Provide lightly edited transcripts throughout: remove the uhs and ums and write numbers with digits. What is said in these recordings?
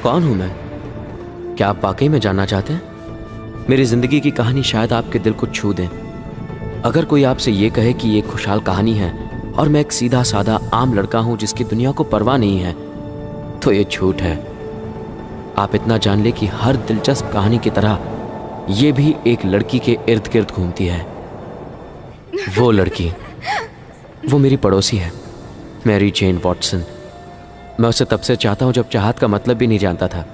कौन हूं मैं? क्या आप वाकई में जानना चाहते हैं? मेरी जिंदगी की कहानी शायद आपके दिल को छू दे। अगर कोई आपसे ये कहे कि ये खुशहाल कहानी है और मैं एक सीधा साधा आम लड़का हूं जिसकी दुनिया को परवाह नहीं है, तो ये झूठ है। आप इतना जान ले कि हर दिलचस्प कहानी की तरह ये भी एक लड़की के इर्द गिर्द घूमती है। वो लड़की, वो मेरी पड़ोसी है, मैरी जेन वॉटसन। मैं उसे तब से चाहता हूं जब चाहत का मतलब भी नहीं जानता था।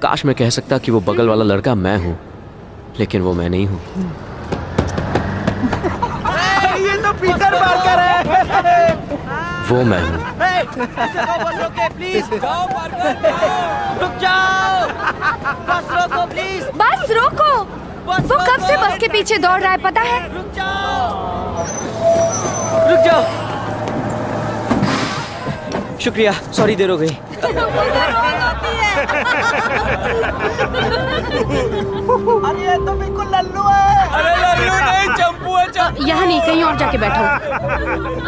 काश मैं कह सकता कि वो बगल वाला लड़का मैं हूं, लेकिन वो मैं नहीं हूं। ये तो पीटर पार्कर है। वो मैं हूं। प्लीज जाओ पार्कर, रुक जाओ। बस रोको प्लीज। बस रोको। वो कब से बस के पीछे दौड़ रहा है पता है? रुक जाओ, रुक जाओ। शुक्रिया, सॉरी देर हो गई। अरे ये तो बिल्कुल लल्लू है। अरे लल्लू नहीं, चंपू है, चंपू। यहाँ नहीं, कहीं और जाके बैठो।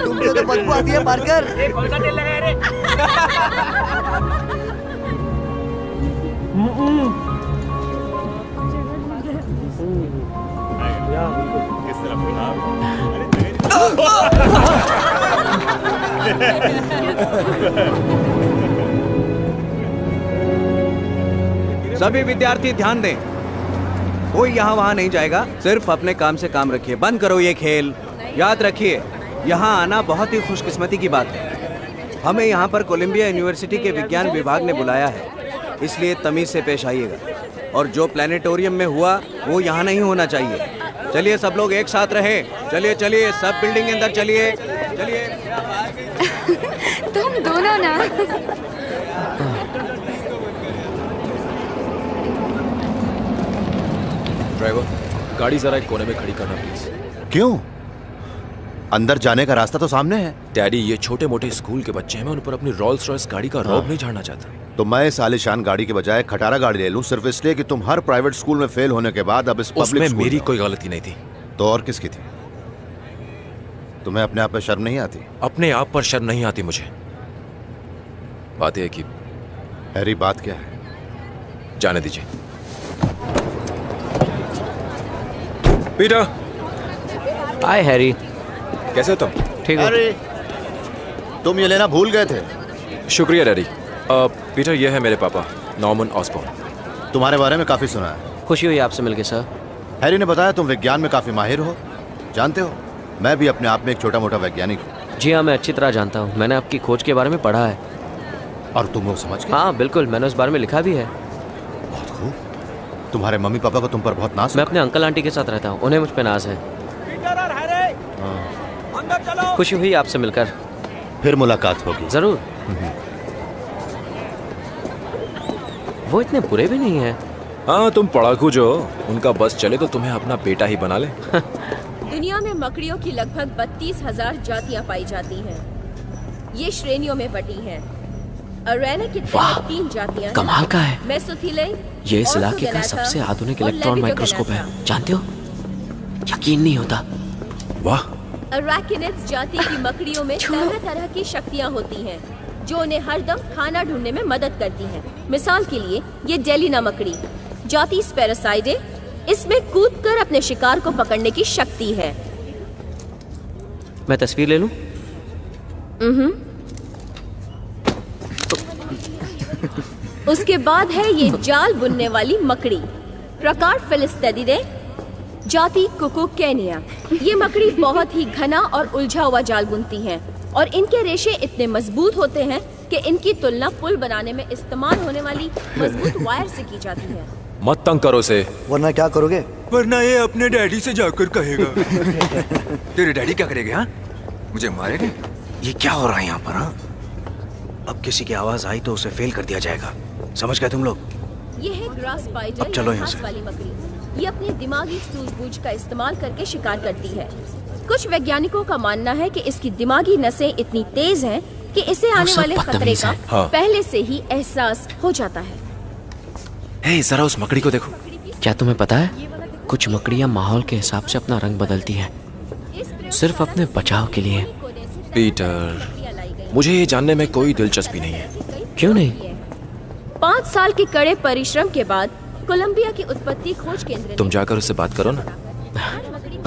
तुमसे तो बदबू आती है पार्कर। कौन सा तेल लगाया रे? सभी विद्यार्थी ध्यान दें, कोई यहाँ वहाँ नहीं जाएगा, सिर्फ अपने काम से काम रखिए। बंद करो ये खेल। याद रखिए, यहाँ आना बहुत ही खुशकिस्मती की बात है। हमें यहाँ पर कोलंबिया यूनिवर्सिटी के विज्ञान विभाग ने बुलाया है, इसलिए तमीज से पेश आइएगा। और जो प्लानिटोरियम में हुआ वो यहाँ नहीं होना चाहिए। चलिए सब लोग एक साथ रहे। चलिए चलिए, सब बिल्डिंग के अंदर चलिए। चलिए। तुम दोनों ना। ड्राइवर, गाड़ी जरा एक कोने में खड़ी करना प्लीज। क्यों? अंदर जाने का रास्ता तो सामने है। डैडी, ये छोटे मोटे स्कूल के बच्चे हैं, मैं उन पर अपनी रोल्स रॉयस गाड़ी का रौब नहीं झाड़ना चाहता। तो मैं इस आलीशान गाड़ी के बजाय खटारा गाड़ी ले लूं, सिर्फ इसलिए कि तुम हर प्राइवेट स्कूल में फेल होने के बाद अब इस पब्लिक उसमें स्कूल मेरी में कोई गलती नहीं थी। तो और किसकी थी? तुम्हें अपने आप पे शर्म नहीं आती? अपने आप पर शर्म नहीं आती मुझे। बात यह है कि हैरी, बात क्या है? जाने दीजिए। पीटर। हाय हैरी। कैसे हो तुम? ठीक हो? अरे तुम ये लेना भूल गए थे। शुक्रिया डैडी। पीटर, ये है मेरे पापा, नॉर्मन ऑसबॉर्न। तुम्हारे बारे में काफी सुना है। खुशी हुई आपसे मिलके सर। हैरी ने बताया तुम विज्ञान में काफी माहिर हो। जानते हो, मैं भी अपने आप में एक छोटा मोटा वैज्ञानिक हूँ। जी हाँ, मैं अच्छी तरह जानता हूँ। मैंने आपकी खोज के बारे में पढ़ा है। और तुम वो समझ गए? हाँ बिल्कुल, मैंने उस बारे में लिखा भी है। बहुत खूब। तुम्हारे मम्मी पापा को तुम पर बहुत नाज है। मैं अपने अंकल आंटी के साथ रहता हूँ, उन्हें मुझ पे नाज है। खुशी हुई आपसे मिलकर। फिर मुलाकात होगी जरूर। वो इतने बुरे भी नहीं है। हाँ, तुम पढ़ाकू जो, उनका बस चले तो तुम्हें अपना बेटा ही बना ले। दुनिया में मकड़ियों की लगभग 32,000 जातियां पाई जाती हैं। ये श्रेणियों में बटी हैं। अरेना की 3 जातियां हैं। कमाल का है। मेसोथिले, ये इस इलाके का सबसे आधुनिक इलेक्ट्रॉन माइक्रोस्कोप है, जानते हो? यकीन नहीं होता। वाह। अराकिनिड्स जाति की मकड़ियों में तरह तरह की शक्तियां होती हैं, जो उन्हें हरदम खाना ढूंढने में मदद करती हैं। मिसाल के लिए, ये डेलिना मकड़ी जाति स्पेरोसाइडे, इसमें कूदकर अपने शिकार को पकड़ने की शक्ति है। मैं तस्वीर ले लूं? उसके बाद है ये जाल बुनने वाली मकड़ी, प्रकार फिलिस्टेडिडे, जाति कुकुकेनिया। ये मकड़ी बहुत ही घना और उलझा हुआ जाल बुनती हैं और इनके रेशे इतने मजबूत होते हैं कि इनकी तुलना पुल बनाने में इस्तेमाल होने वाली मजबूत वायर से की जाती है। मत तंग करो से। वरना क्या करोगे? वरना ये अपने डैडी से जाकर कहेगा। तेरे डैडी क्या करेंगे? हाँ, मुझे मारेंगे। ये क्या हो रहा है यहाँ पर? हाँ, अब किसी की आवाज आई तो उसे फेल कर दिया जाएगा। समझ गए तुम लोग? ये है ग्रास स्पाइडर, अब चलो यहाँ से। वाली मकड़ी। ये अपनी दिमागी सूझबूझ का इस्तेमाल करके शिकार करती है। कुछ वैज्ञानिकों का मानना है कि इसकी दिमागी नसें इतनी तेज हैं कि इसे आने वाले खतरे का पहले से ही एहसास हो जाता है। हे, जरा उस मकड़ी को देखो। क्या तुम्हें पता है, कुछ मकड़ियाँ माहौल के हिसाब से अपना रंग बदलती हैं, सिर्फ अपने बचाव के लिए। पीटर, मुझे ये जानने में कोई दिलचस्पी नहीं है। क्यों नहीं? 5 साल के कड़े परिश्रम के बाद कोलंबिया की उत्पत्ति खोज केंद्र ने तुम जाकर उससे बात करो ना।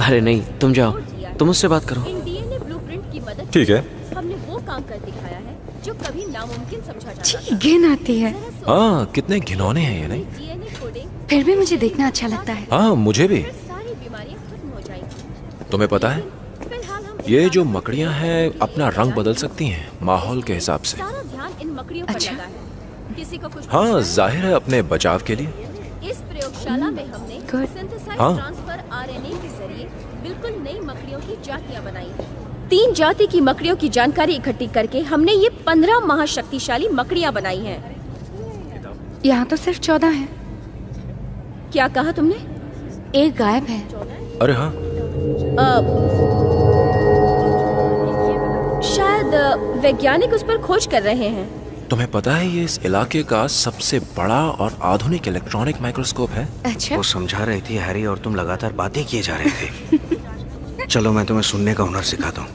अरे नहीं, तुम जाओ, तुम उससे बात करो। इन डीएनए ब्लूप्रिंट की मदद ठीक है। से हमने वो काम कर दिखाया है जो कभी नामुमकिन समझा जाता छी, घिन आती है। हाँ, कितने घिनौने हैं ये, नहीं? डीएनए कोडिंग फिर भी मुझे देखना अच्छा लगता है। हाँ, मुझे भी। सारी बीमारियां खत्म हो जाएंगी। तुम्हें पता है, फिलहाल हम ये जो मकड़ियाँ हैं अपना रंग बदल सकती हैं माहौल के हिसाब से। सारा ध्यान इन मकड़ियों पर अच्छा। लगा है। किसी को कुछ हाँ, जाहिर है अपने बचाव के लिए। इस प्रयोगशाला में हमने Good. सिंथेसाइज्ड हाँ। ट्रांसफर आरएनए के जरिए बिल्कुल नई मकड़ियों की जातियां बनाई। 3 जाति की मकड़ियों की जानकारी इकट्ठी करके हमने ये 15 महाशक्तिशाली मकड़ियां बनाई हैं। यहाँ तो सिर्फ 14 है। क्या कहा तुमने? एक गायब है। अरे हाँ, शायद वैज्ञानिक उस पर खोज कर रहे हैं। तुम्हें पता है ये इस इलाके का सबसे बड़ा और आधुनिक इलेक्ट्रॉनिक माइक्रोस्कोप है। अच्छा, वो समझा रही थी हैरी और तुम लगातार बातें किए जा रहे थे। चलो मैं तुम्हें सुनने का हुनर सिखाता हूँ।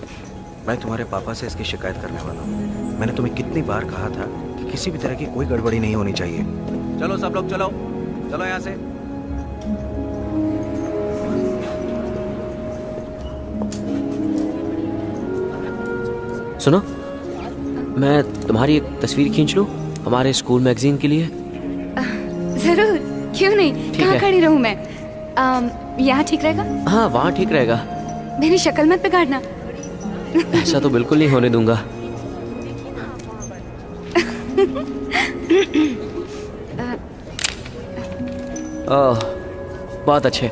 मैं तुम्हारे पापा से इसकी शिकायत करने वाला हूँ। मैंने तुम्हें कितनी बार कहा था कि किसी भी तरह की कोई गड़बड़ी नहीं होनी चाहिए। चलो सब लोग, चलो चलो यहाँ से। सुनो, मैं तुम्हारी एक तस्वीर खींच लूं हमारे स्कूल मैगजीन के लिए? जरूर, क्यों नहीं। कहाँ है। खड़ी रहूँ मैं? यहाँ ठीक रहेगा? हाँ, वहाँ ठीक रहेगा। मेरी शक्ल मत बिगाड़ना। ऐसा तो बिल्कुल नहीं होने दूंगा। ओह, बहुत अच्छे।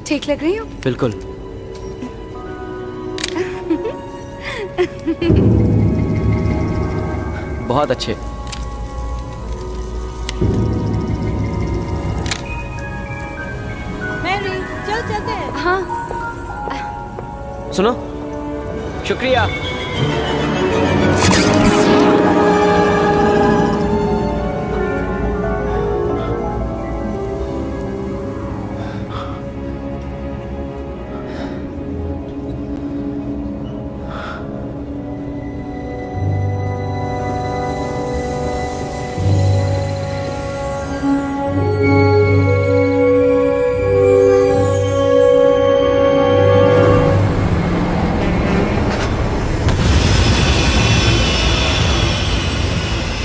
ठीक लग रही हूँ? बिल्कुल। बहुत अच्छे। मैरी, चल चलते हैं। हाँ, सुनो, शुक्रिया।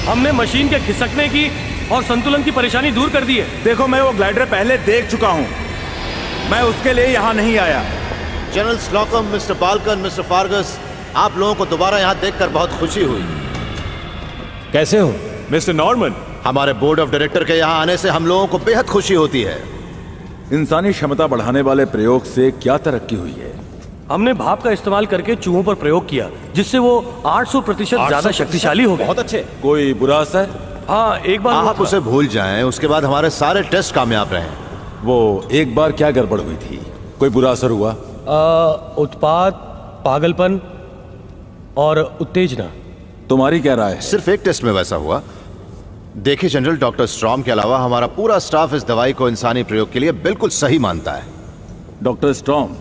हमने मशीन के खिसकने की और संतुलन की परेशानी दूर कर दी है। देखो, मैं वो ग्लाइडर पहले देख चुका हूं। मैं उसके लिए यहाँ नहीं आया। जनरल स्लॉकम, मिस्टर बाल्कन, मिस्टर फार्गस, आप लोगों को दोबारा यहाँ देखकर बहुत खुशी हुई। कैसे हो मिस्टर नॉर्मन? हमारे बोर्ड ऑफ डायरेक्टर के यहाँ आने से हम लोगों को बेहद खुशी होती है। इंसानी क्षमता बढ़ाने वाले प्रयोग से क्या तरक्की हुई है? हमने भाप का इस्तेमाल करके चूहों पर प्रयोग किया, जिससे वो 800% ज्यादा शक्तिशाली हो गए। बहुत अच्छे। कोई बुरा असर? हाँ, एक बार आप उसे भूल जाएं, उसके बाद हमारे सारे टेस्ट कामयाब रहे। वो एक बार क्या गड़बड़ हुई थी? कोई बुरा असर हुआ? उत्पाद, पागलपन और उत्तेजना। तुम्हारी क्या राय है? सिर्फ एक टेस्ट में वैसा हुआ। देखिए जनरल, डॉक्टर स्ट्रॉम के अलावा हमारा पूरा स्टाफ इस दवाई को इंसानी प्रयोग के लिए बिल्कुल सही मानता है। डॉक्टर स्ट्रॉम,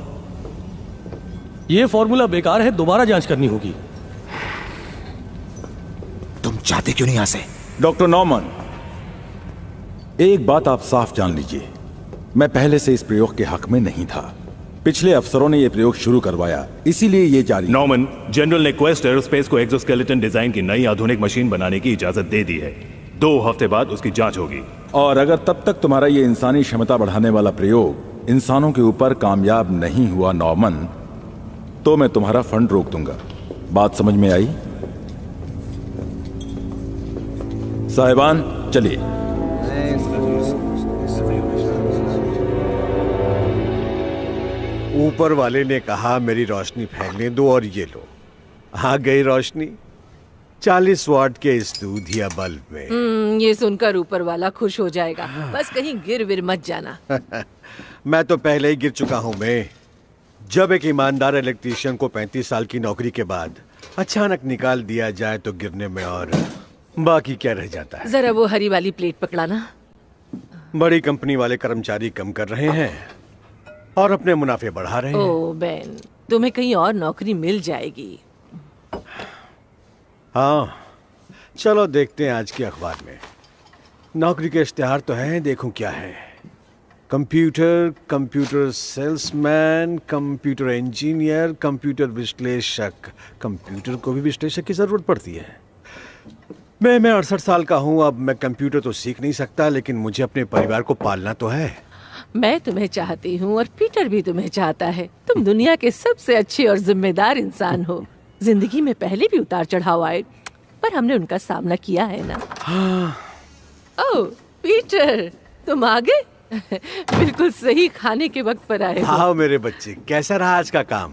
ये फॉर्मूला बेकार है, दोबारा जांच करनी होगी। तुम चाहते क्यों नहीं यहाँ से? डॉक्टर नॉर्मन, एक बात आप साफ जान लीजिए, मैं पहले से इस प्रयोग के हक में नहीं था। पिछले अफसरों ने यह प्रयोग शुरू करवाया, इसीलिए ये जारी। नॉर्मन, जनरल ने क्वेस्ट एरोस्पेस को एक्सोस्केलेटन डिजाइन की नई आधुनिक मशीन बनाने की इजाजत दे दी है। 2 हफ्ते बाद उसकी जांच होगी। और अगर तब तक तुम्हारा ये इंसानी क्षमता बढ़ाने वाला प्रयोग इंसानों के ऊपर कामयाब नहीं हुआ नॉर्मन, तो मैं तुम्हारा फंड रोक दूंगा। बात समझ में आई? साहिबान, चलिए। ऊपर वाले ने कहा मेरी रोशनी फैलने दो और ये लो, आ गई रोशनी 40 वाट के इस दूधिया बल्ब में। ये सुनकर ऊपर वाला खुश हो जाएगा। बस कहीं गिर विर मत जाना। मैं तो पहले ही गिर चुका हूँ। मैं जब एक ईमानदार इलेक्ट्रीशियन को 35 साल की नौकरी के बाद अचानक निकाल दिया जाए तो गिरने में और बाकी क्या रह जाता है। जरा वो हरी वाली प्लेट पकड़ाना। बड़ी कंपनी वाले कर्मचारी कम कर रहे हैं और अपने मुनाफे बढ़ा रहे हैं। ओ बेन, तुम्हें कहीं और नौकरी मिल जाएगी। हाँ, चलो देखते हैं आज के अखबार में। नौकरी के इश्तिहार तो हैं, देखूं क्या है। Computer salesman, computer engineer, computer विश्लेषक। कंप्यूटर को भी विश्लेषक की जरूरत पड़ती है। मैं 68 साल का हूं, अब मैं कंप्यूटर तो सीख नहीं सकता, लेकिन मुझे अपने परिवार को पालना तो है। मैं तुम्हें चाहती हूँ और पीटर भी तुम्हें चाहता है। तुम दुनिया के सबसे अच्छे और जिम्मेदार इंसान हो। जिंदगी में पहले भी उतार चढ़ाव आए, पर हमने उनका सामना किया है ना। ओह पीटर, तुम आ गए। बिल्कुल सही खाने के वक्त पर आए हो। हाँ मेरे बच्चे, कैसा रहा आज का काम?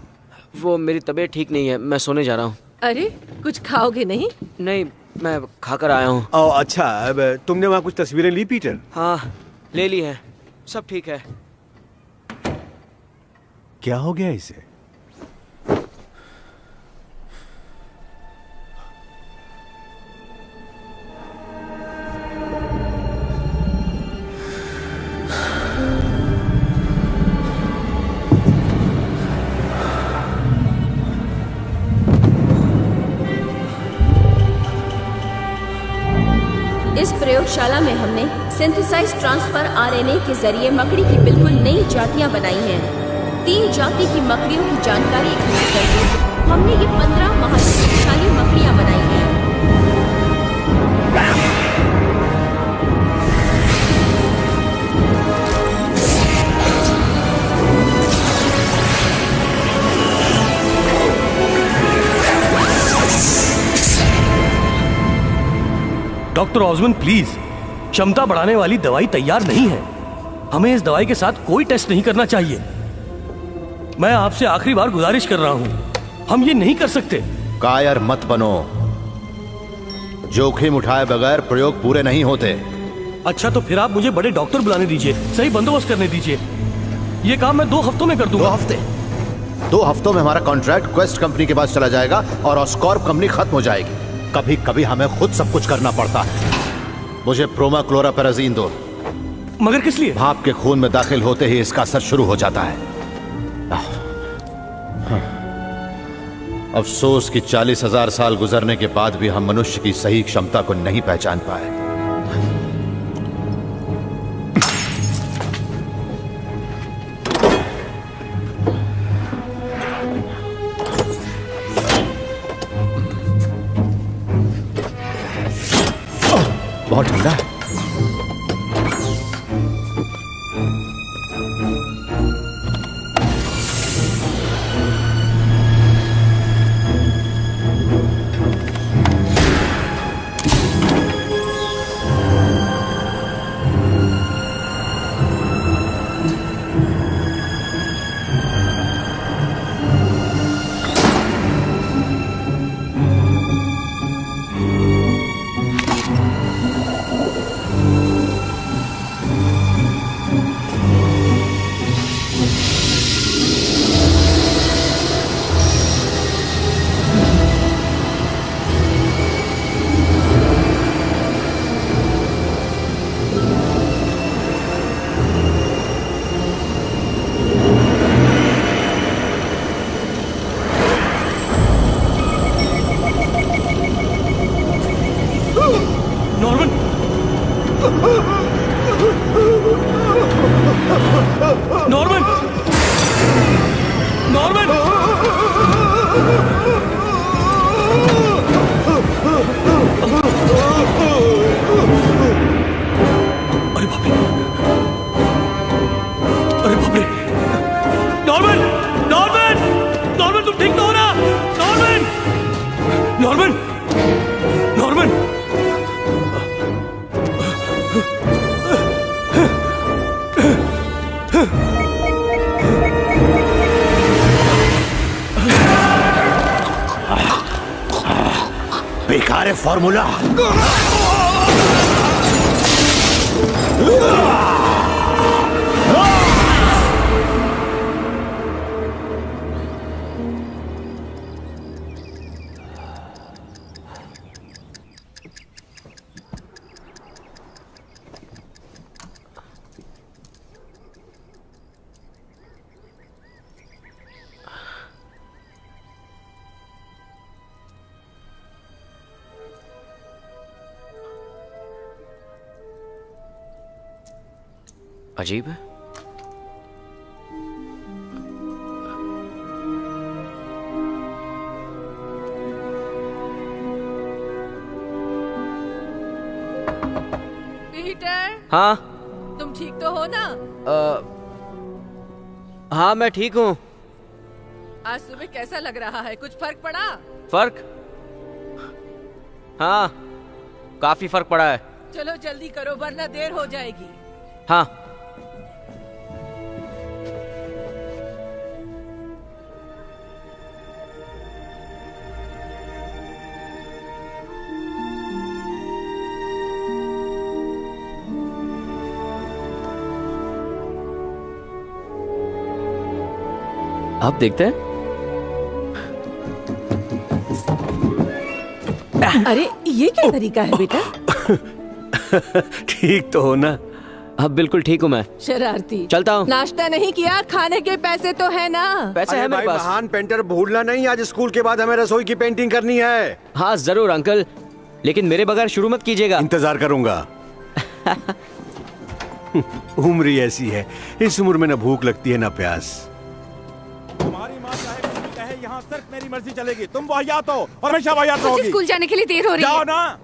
वो मेरी तबीयत ठीक नहीं है, मैं सोने जा रहा हूँ। अरे कुछ खाओगे नहीं? नहीं, मैं खाकर आया हूँ। ओह अच्छा, अब तुमने वहाँ कुछ तस्वीरें ली पीटर? हाँ ले ली है, सब ठीक है। क्या हो गया इसे? इस प्रयोगशाला में हमने सिंथेसाइज ट्रांसफर आरएनए के जरिए मकड़ी की बिल्कुल नई जातियां बनाई हैं। 3 जाति की मकड़ियों की जानकारी इकट्ठी करके हमने ये 15 महाशक्तिशाली मकड़ियां बनाई हैं। डॉक्टर ऑसमन प्लीज, क्षमता बढ़ाने वाली दवाई तैयार नहीं है। हमें इस दवाई के साथ कोई टेस्ट नहीं करना चाहिए। मैं आपसे आखिरी बार गुजारिश कर रहा हूं, हम ये नहीं कर सकते। कायर मत बनो, जोखिम उठाए बगैर प्रयोग पूरे नहीं होते। अच्छा तो फिर आप मुझे बड़े डॉक्टर बुलाने दीजिए, सही बंदोबस्त करने दीजिए। ये काम मैं 2 हफ्तों में कर दूंगा। 2 हफ्ते? 2 हफ्तों में हमारा कॉन्ट्रैक्ट क्वेस्ट कंपनी के पास चला जाएगा और ऑस्कॉर्प कंपनी खत्म हो जाएगी। कभी कभी हमें खुद सब कुछ करना पड़ता है। मुझे प्रोमाक्लोरापेराजीन दो। मगर किस लिए? भाप के खून में दाखिल होते ही इसका असर शुरू हो जाता है। अफसोस कि 40,000 साल गुजरने के बाद भी हम मनुष्य की सही क्षमता को नहीं पहचान पाए। बहुत ठंडा है। बेकार है फॉर्मूला। अजीब है। पीटर, हाँ तुम ठीक तो हो ना? हाँ मैं ठीक हूँ। आज सुबह कैसा लग रहा है? कुछ फर्क पड़ा? फर्क? हाँ काफी फर्क पड़ा है। चलो जल्दी करो वरना देर हो जाएगी। हाँ आप देखते हैं। अरे ये क्या तरीका है बेटा? ठीक तो हो ना? अब बिल्कुल ठीक हूँ मैं। शरारती। चलता हूँ। नाश्ता नहीं किया, खाने के पैसे तो है ना? पैसे है मेरे पास। महान पेंटर भूलना नहीं, आज स्कूल के बाद हमें रसोई की पेंटिंग करनी है। हाँ जरूर अंकल, लेकिन मेरे बगैर शुरू मत कीजिएगा। इंतजार करूंगा। उम्र ही ऐसी है, इस उम्र में न भूख लगती है न प्यास। तुम्हारी माँ चाहे कुछ भी कहे, यहाँ सिर्फ मेरी मर्जी चलेगी। तुम वाहियात हो और हमेशा वाहियात रहोगी। स्कूल जाने के लिए देर हो रही है। जाओ ना।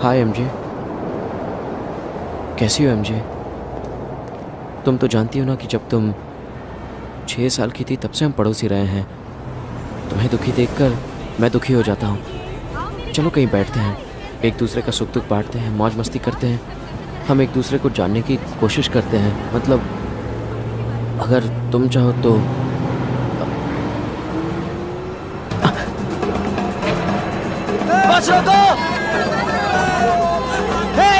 हाय एमजे, कैसी हो एमजे? तुम तो जानती हो ना कि जब तुम 6 साल की थी तब से हम पड़ोसी रहे हैं। तुम्हें दुखी देखकर मैं दुखी हो जाता हूँ। चलो कहीं बैठते हैं, एक दूसरे का सुख दुख बांटते हैं, मौज मस्ती करते हैं। हम एक दूसरे को जानने की कोशिश करते हैं। मतलब अगर तुम चाहो तो। बस रोको! हे!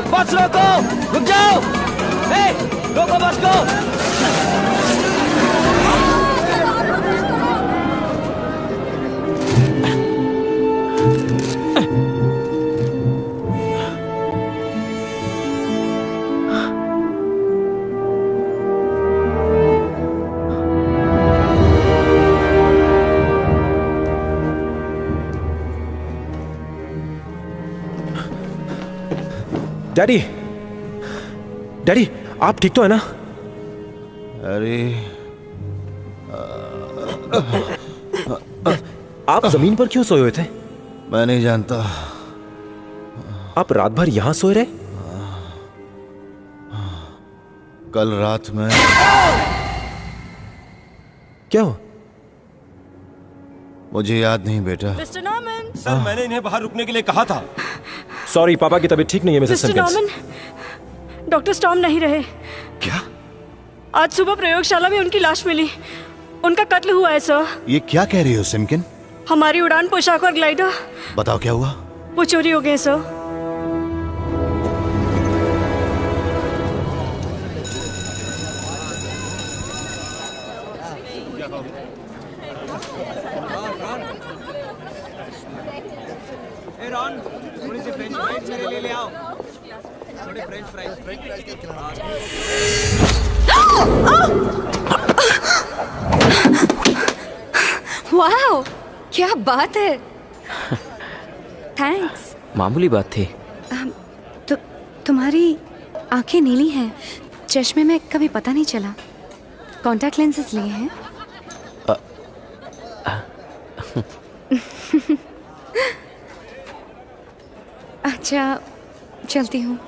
बस रोको! रुक जाओ! हे! रोको बस को! डैडी, डैडी आप ठीक तो है ना? अरे आप जमीन पर क्यों सोए हुए थे? मैं नहीं जानता। आप रात भर यहां सोए रहे? कल रात में क्या हुआ? मुझे याद नहीं बेटा। Mister Norman. सर मैंने इन्हें बाहर रुकने के लिए कहा था। सॉरी, पापा की तबीयत ठीक नहीं है Mrs Mr Simkins. Norman, doctor Storm नहीं रहे। क्या? आज सुबह प्रयोगशाला में उनकी लाश मिली। उनका कत्ल हुआ है सर। ये क्या कह रही हो सिम्किन? हमारी उड़ान पोशाक और ग्लाइडर, बताओ क्या हुआ? वो चोरी हो गए सर। रॉन, थोड़ी सी फ्रेंच फ्राइज मेरे लिए ले आओ। थोड़े फ्रेंच फ्राइज वाओ, क्या बात है। थैंक्स। मामूली बात थी। तुम्हारी आंखें नीली हैं, चश्मे में कभी पता नहीं चला। कॉन्टैक्ट लेंसेज लिए हैं? अच्छा, चलती हूँ।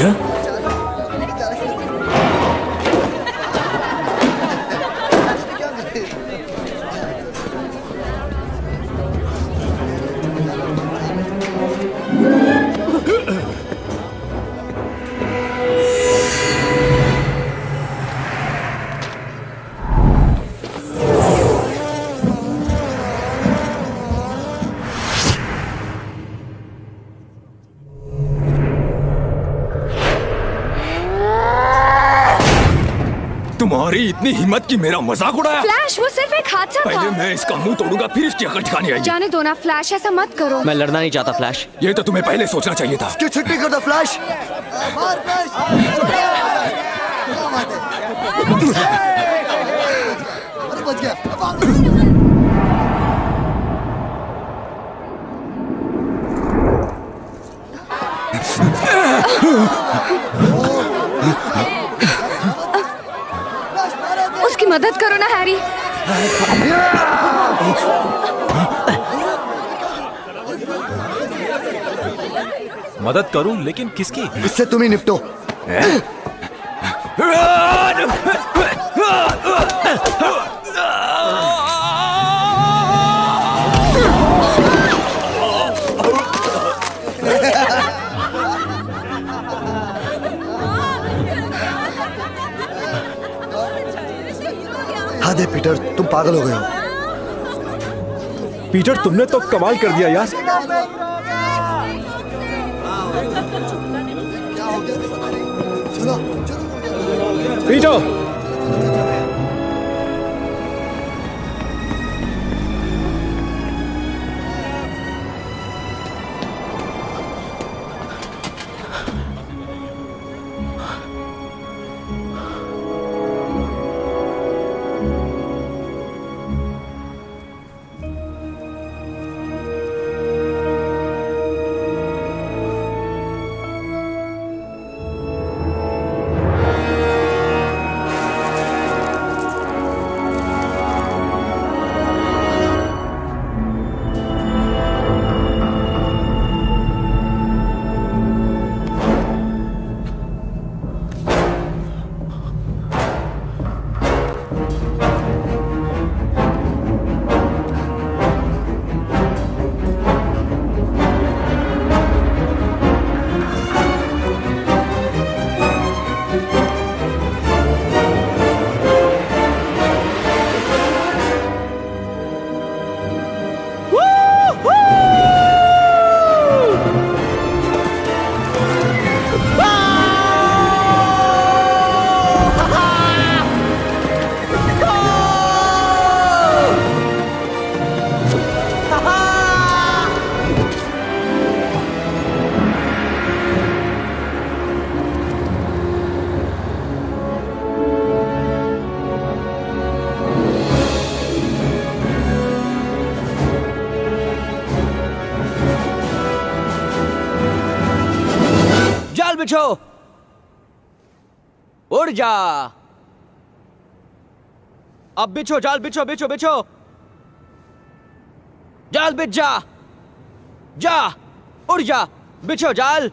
पीटर, तुम्हारी इतनी हिम्मत कि मेरा मजाक उड़ाया? फ्लैश, वो सिर्फ एक हादसा था। पहले मैं इसका मुंह तोड़ूंगा, फिर इसकी अकल ठिकाने आएगी। जाने दो ना फ्लैश, ऐसा मत करो। मैं लड़ना नहीं चाहता फ्लैश। ये तो तुम्हें पहले सोचना चाहिए था। क्यों छुट्टी कर दो फ्लैश? बच गया। उसकी मदद करो ना हैरी। मदद करूं, लेकिन किसकी? इससे तुम ही निपटो। हाँ दे पीटर, तुम पागल हो गए हो। पीटर, तुमने तो कमाल कर दिया यार। पीटर, बिछो, उड़ जा। अब बिछो जाल, बिछो बिछो बिछो। जाल बिछ जा, जा उड़ जा, बिछो जाल।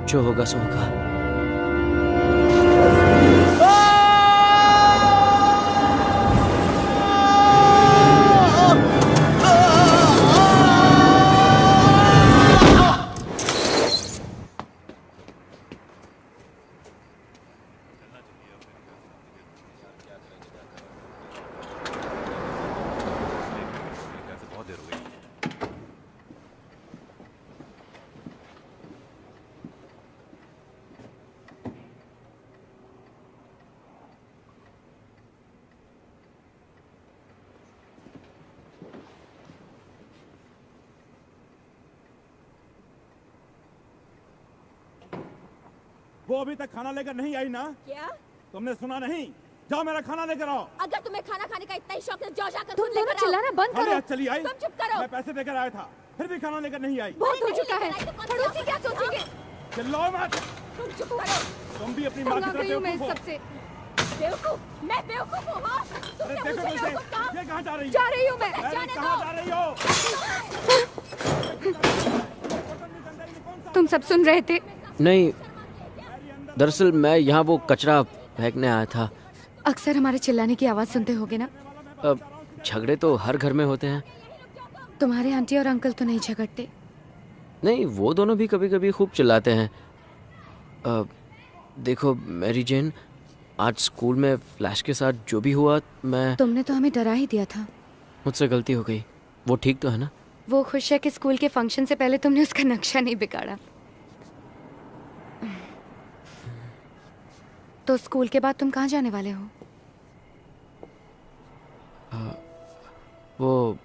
जो होगा सो होगा। वो अभी तक खाना लेकर नहीं आई ना? क्या तुमने सुना नहीं? जाओ मेरा खाना लेकर आओ। अगर तुम्हें खाना खाने का इतना ही शौक है, जाओ जाकर तुम खुद दोनों लेकर आओ। चिल्लाना बंद करो। अरे चली आई। तुम चुप करो। मैं पैसे देकर आया था, फिर भी खाना लेकर नहीं आई। बहुत हो चुका है। पड़ोसी क्या सोचेंगे? चिल्लाओ मत। तुम चुप करो। तुम भी अपनी माँ की तरह बेवकूफ हो। सबसे बेवकूफ? मैं बेवकूफ हूँ? हाँ? अरे देखो कैसे, ये कहाँ जा रही हो? जा रही हूँ मैं। अरे कहाँ जा रही हो? तुम सब सुन रहे थे? नहीं, दरअसल मैं यहाँ वो कचरा फेंकने आया था। अक्सर हमारे चिल्लाने की आवाज सुनते होगे ना? अब झगड़े तो हर घर में होते हैं। तुम्हारे आंटी और अंकल तो नहीं झगड़ते? नहीं, वो दोनों भी कभी कभी खूब चिल्लाते हैं। देखो मैरी जेन, आज स्कूल में फ्लैश के साथ जो भी हुआ, मैं तुमने तो हमें डरा ही दिया था। मुझसे गलती हो गई। वो ठीक तो है ना? वो खुश है कि स्कूल के फंक्शन से पहले तुमने उसका नक्शा नहीं बिगाड़ा। तो स्कूल के बाद तुम कहाँ जाने वाले हो? वो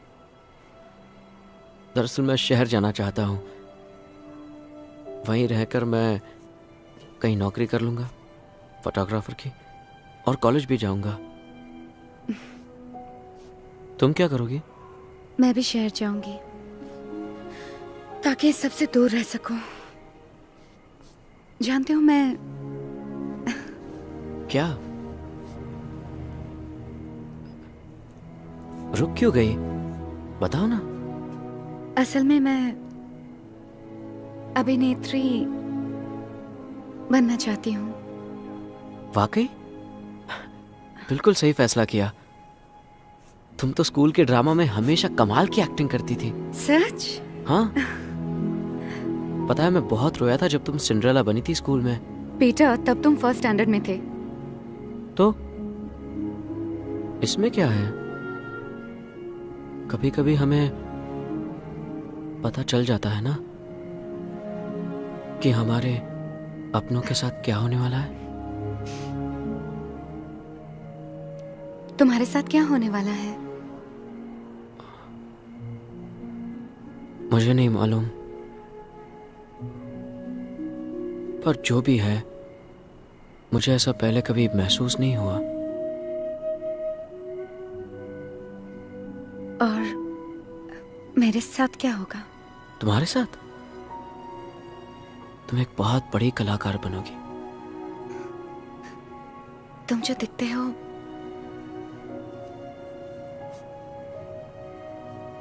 दरअसल मैं शहर जाना चाहता हूँ। वहीं रहकर मैं कहीं नौकरी कर लूँगा, फोटोग्राफर की, और कॉलेज भी जाऊँगा। तुम क्या करोगी? मैं भी शहर जाऊंगी ताकि इस सबसे दूर रह सकूं। जानते हो मैं क्या? रुक क्यों गई? बताओ ना। असल में मैं अभिनेत्री बनना चाहती हूँ। वाकई? बिल्कुल सही फैसला किया। तुम तो स्कूल के ड्रामा में हमेशा कमाल की एक्टिंग करती थी। सच? हाँ। पता है, मैं बहुत रोया था जब तुम सिंड्रेला बनी थी स्कूल में। पीटर, तब तुम फर्स्ट स्टैंडर्ड में थे। तो इसमें क्या है? कभी कभी हमें पता चल जाता है ना कि हमारे अपनों के साथ क्या होने वाला है। तुम्हारे साथ क्या होने वाला है? मुझे नहीं मालूम, पर जो भी है, मुझे ऐसा पहले कभी महसूस नहीं हुआ। और मेरे साथ क्या होगा? तुम्हारे साथ तुम एक बहुत बड़ी कलाकार बनोगी। तुम जो दिखते हो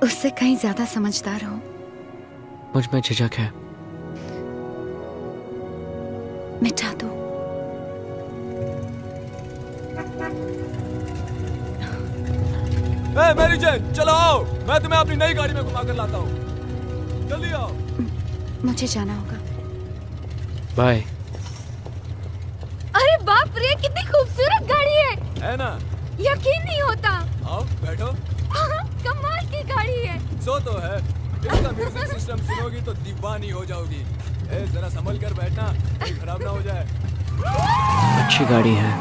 उससे कहीं ज्यादा समझदार हो। मुझ में झिझक है। मिटा दो। मैरी जेन, चलो आओ, मैं तुम्हें अपनी नई गाड़ी में घुमा कर लाता हूँ। जल्दी आओ। मुझे जाना होगा। बाय। अरे बाप रे, कितनी खूबसूरत गाड़ी है ना? यकीन नहीं होता। आओ बैठो। कमाल की गाड़ी है। सो तो है, इसका म्यूजिक सिस्टम सुनोगी तो दीवानी हो जाओगी। जरा संभल कर बैठना, कहीं खराब ना हो जाए। अच्छी गाड़ी है।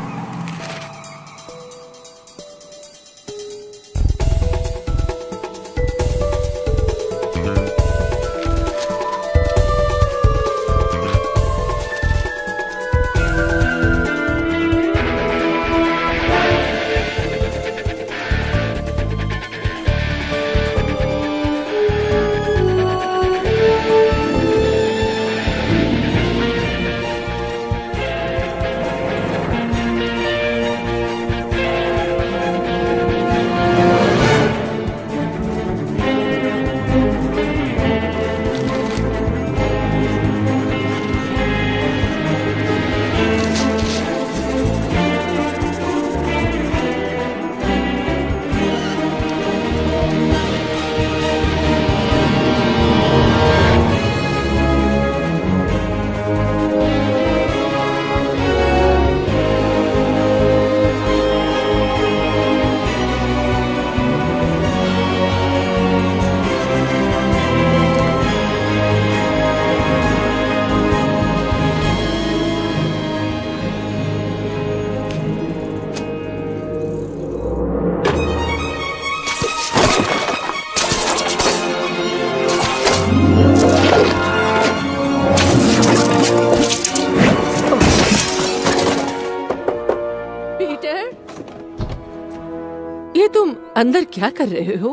अंदर क्या कर रहे हो?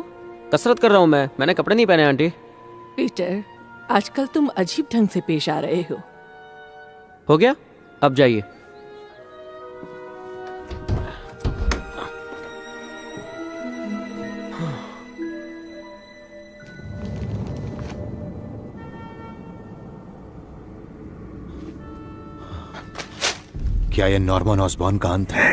कसरत कर रहा हूँ मैंने कपड़े नहीं पहने आंटी। पीटर, आजकल तुम अजीब ढंग से पेश आ रहे हो गया, अब जाइए। क्या ये नॉर्मन ऑसबॉर्न का अंत है?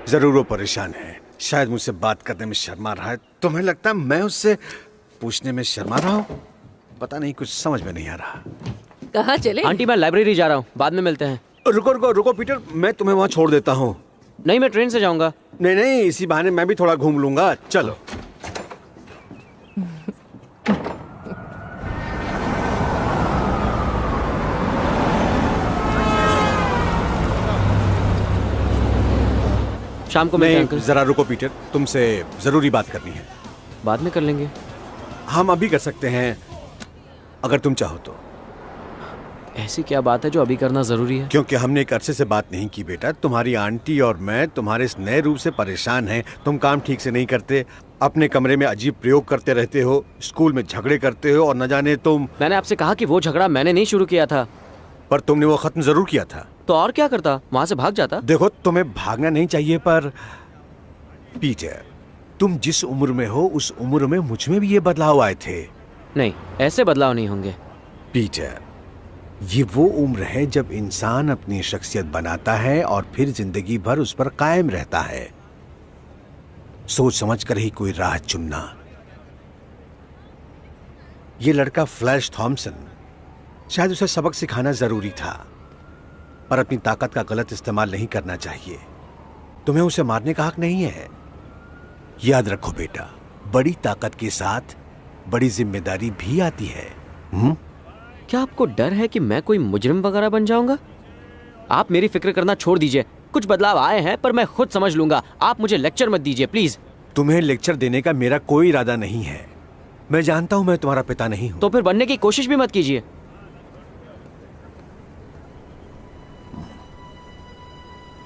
जरूर वो परेशान है, शायद मुझसे बात करने में शर्मा रहा है। तुम्हें लगता है मैं उससे पूछने में शर्मा रहा हूं? पता नहीं, कुछ समझ में नहीं आ रहा। कहाँ चले? आंटी मैं लाइब्रेरी जा रहा हूँ, बाद में मिलते हैं। रुको रुको रुको पीटर, मैं तुम्हें वहां छोड़ देता हूँ। नहीं, मैं ट्रेन से जाऊंगा। नहीं नहीं, इसी बहाने मैं भी थोड़ा घूम लूंगा। चलो। शाम को मिलते हैं अंकल। जरा रुको पीटर, तुमसे जरूरी बात करनी है। बाद में कर लेंगे। हम अभी कर सकते हैं अगर तुम चाहो तो। ऐसी क्या बात है जो अभी करना जरूरी है? क्योंकि हमने एक अरसे से बात नहीं की बेटा। तुम्हारी आंटी और मैं तुम्हारे इस नए रूप से परेशान हैं। तुम काम ठीक से नहीं करते, अपने कमरे में अजीब प्रयोग करते रहते हो, स्कूल में झगड़े करते हो और न जाने तुम। मैंने आपसे कहा कि वो झगड़ा मैंने नहीं शुरू किया था। पर तुमने वो खत्म जरूर किया था। तो और क्या करता, वहां से भाग जाता। देखो, तुम्हें भागना नहीं चाहिए, पर पीटर, तुम जिस उम्र में हो उस उम्र में मुझ में भी ये बदलाव आए थे। नहीं, ऐसे बदलाव नहीं होंगे। पीटर, ये वो उम्र है जब इंसान अपनी शख्सियत बनाता है और फिर जिंदगी भर उस पर कायम रहता है। सोच समझ कर ही कोई राह चुनना। ये लड़का फ्लैश थॉमसन, शायद उसे सबक सिखाना जरूरी था, पर अपनी ताकत का गलत इस्तेमाल नहीं करना चाहिए। तुम्हें उसे मारने का हक नहीं है। याद रखो बेटा, बड़ी ताकत के साथ बड़ी जिम्मेदारी भी आती है। क्या आपको डर है कि मैं कोई मुजरिम वगैरह बन जाऊंगा? आप मेरी फिक्र करना छोड़ दीजिए। कुछ बदलाव आए हैं पर मैं खुद समझ लूंगा। आप मुझे लेक्चर मत दीजिए प्लीज। तुम्हें लेक्चर देने का मेरा कोई इरादा नहीं है। मैं जानता हूं मैं तुम्हारा पिता नहीं हूं। तो फिर बनने की कोशिश भी मत कीजिए।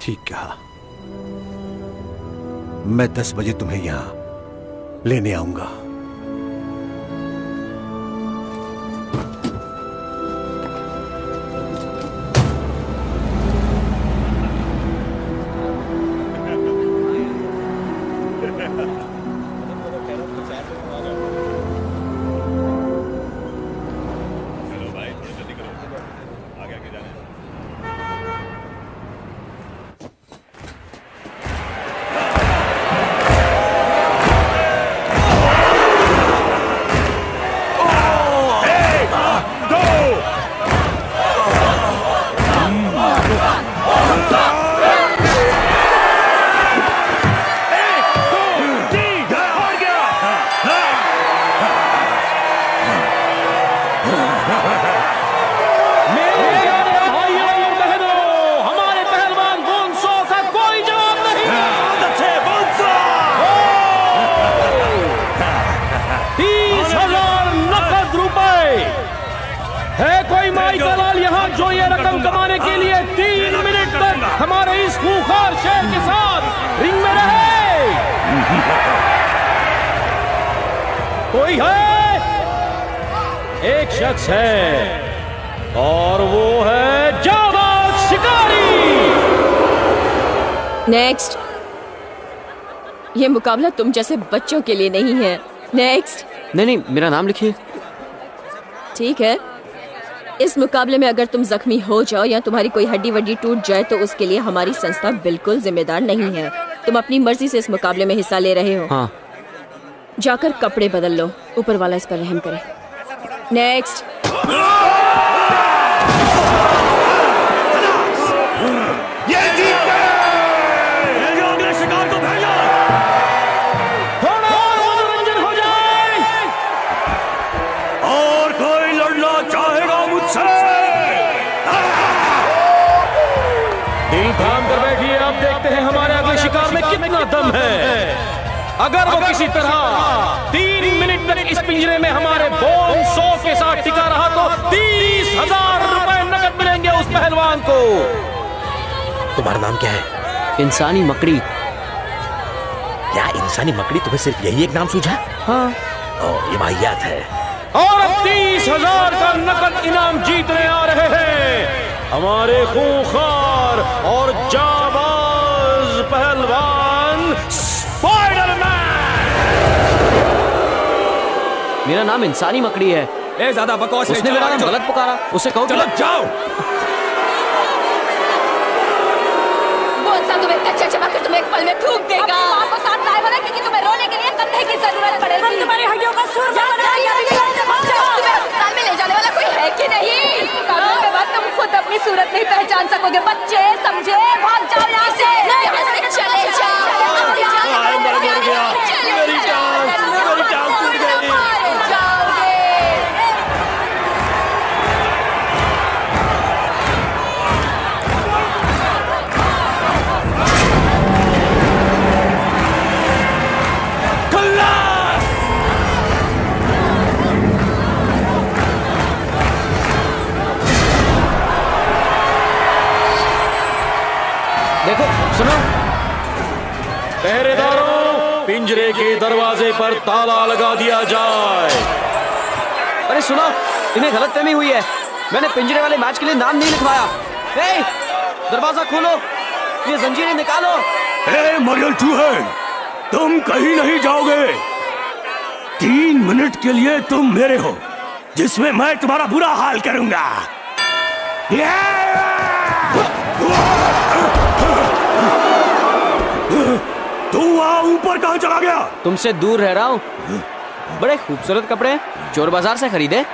ठीक कहा। मैं 10 बजे तुम्हें यहां लेने आऊंगा। कोई है? एक शख्स है और वो है जाबाज शिकारी। नेक्स्ट। ये मुकाबला तुम जैसे बच्चों के लिए नहीं है। नेक्स्ट। नहीं, मेरा नाम लिखिए। ठीक है। इस मुकाबले में अगर तुम जख्मी हो जाओ या तुम्हारी कोई हड्डी वड्डी टूट जाए तो उसके लिए हमारी संस्था बिल्कुल जिम्मेदार नहीं है। तुम अपनी मर्जी से इस मुकाबले में हिस्सा ले रहे हो। हाँ। जाकर कपड़े बदल लो, ऊपर वाला इस पर रहम करे। नेक्स्ट। ये जीत गए। अगले शिकार को भेजो। थोड़ा और मनोरंजन हो जाए। और कोई लड़ना चाहेगा मुझसे? दिल थाम कर बैठिए, अब देखते हैं हमारे अगले शिकार में कितना दम है। अगर वो किसी तरह 3 मिनट तक इस पिंजरे में हमारे बोन 100 के साथ टिका रहा तो 30,000 रुपए नकद मिलेंगे उस पहलवान को। तुम्हारा नाम क्या है? इंसानी मकड़ी। क्या इंसानी मकड़ी तुम्हें सिर्फ यही एक नाम सूझा? हाँ। ये वाहियात है। और अब 30,000 का नकद इनाम जीतने आ रहे हैं हमारे खूंखार और जाबाज पहलवान स्पाइडरमैन। मेरा नाम इंसानी मकड़ी है। ज्यादा बकवास उसने मेरा नाम गलत पुकारा, उसे कहो चलो जाओ। कौन सा तुम्हें कच्चा चबाकर तुम्हें एक पल में थूक देगा? माँ को साथ लाए वाला क्योंकि तुम्हें रोने के लिए कंधे की जरूरत पड़ेगी। हम तुम्हारी हड्डियों का सुर तुम्हें अस्पताल में ले जाने वाला कोई है कि नहीं? कानून के बाद तुम खुद अपनी सूरत नहीं पहचान सकोगे। बच्चे समझे, भाग जाओ यहाँ से, यहाँ से चले जाओ। देखो, सुनो। पहरेदारों, पिंजरे के दरवाजे पर ताला लगा दिया जाए। अरे सुनो, इन्हें गलतफहमी हुई है। मैंने पिंजरे वाले मैच के लिए नाम नहीं लिखवाया। ए, दरवाजा खोलो, ये जंजीरें निकालो। ए, मरियल चूहे, तुम कहीं नहीं जाओगे। 3 मिनट के लिए तुम मेरे हो, जिसमें मैं तुम्हारा बुरा हाल करूंगा। तू वहां ऊपर कहां चला गया? तुमसे दूर रह रहा हूँ। बड़े खूबसूरत कपड़े चोर बाजार से खरीदे।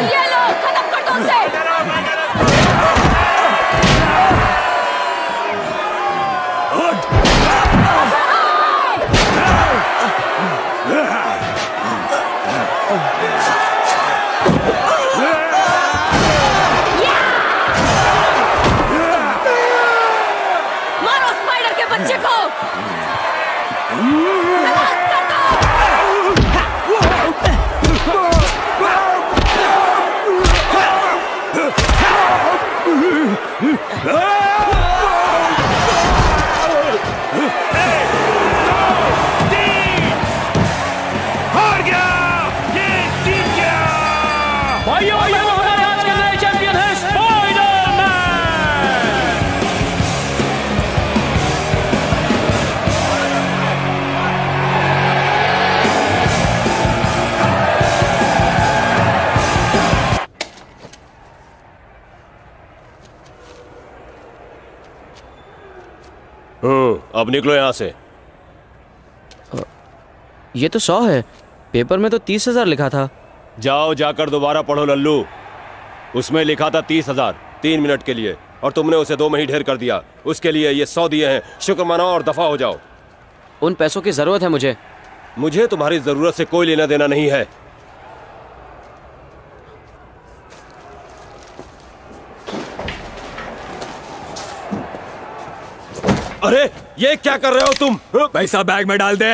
ये लो, खत्म कर दो उसे। मारो स्पाइडर के बच्चे को। हार गया, ये जीत गया। भाइयों, हमारे आज के नए चैंपियन हैं स्पाइडरमैन। अब निकलो यहाँ से। ये तो 100 है, पेपर में तो 30,000 लिखा था। जाओ, जाकर दोबारा पढ़ो लल्लू। उसमें लिखा था 30,000 3 मिनट के लिए, और तुमने उसे 2 में ही ढेर कर दिया। उसके लिए ये 100 दिए हैं। शुक्र मनाओ और दफा हो जाओ। उन पैसों की जरूरत है मुझे। मुझे तुम्हारी जरूरत से कोई लेना देना नहीं है। अरे ये क्या कर रहे हो तुम? पैसा बैग में डाल दे।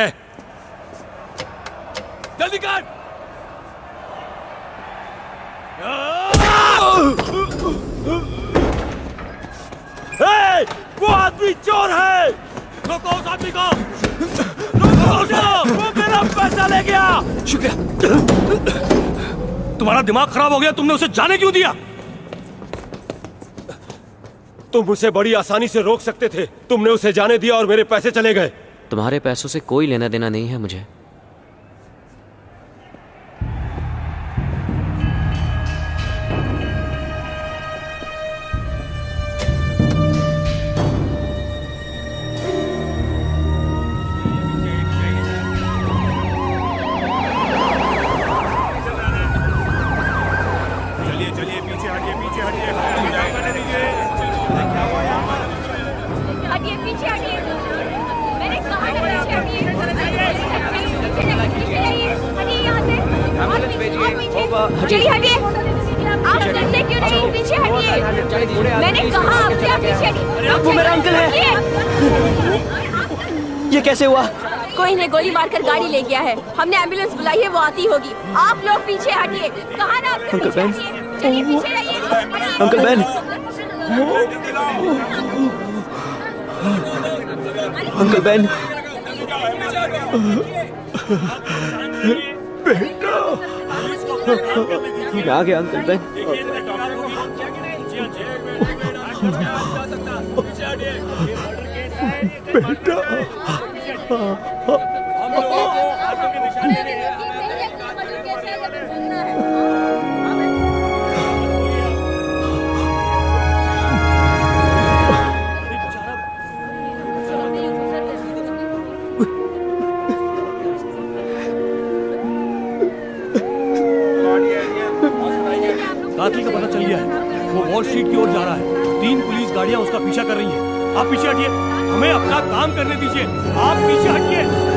जल्दी कर। वो आदमी चोर है। रोको उस आदमी को। वो मेरा पैसा ले गया। शुक्रिया। तुम्हारा दिमाग खराब हो गया, तुमने उसे जाने क्यों दिया? तुम उसे बड़ी आसानी से रोक सकते थे। तुमने उसे जाने दिया और मेरे पैसे चले गए। तुम्हारे पैसों से कोई लेना देना नहीं है मुझे। चलिए हटिए। आप सुनते क्यों नहीं? पीछे हटिए। मैंने कहा आपसे आप पीछे हटिए। वो मेरा अंकल है। ये कैसे हुआ? कोई इन्हें गोली मारकर गाड़ी ले गया है। हमने एम्बुलेंस बुलाई है, वो आती होगी। आप लोग पीछे हटिए। कहा ना आपसे अंकल पीछे बैन। हटिए। चलिए पीछे रहिए। Uncle ban. Uncle ban. बेटा, मैं आ गया अंकल बैन। बेटा, कातिल का पता चल गया है। वो वॉल स्ट्रीट की ओर जा रहा है। 3 पुलिस गाड़ियां उसका पीछा कर रही हैं। आप पीछे हटिए, हमें अपना काम करने दीजिए। आप पीछे हटिए।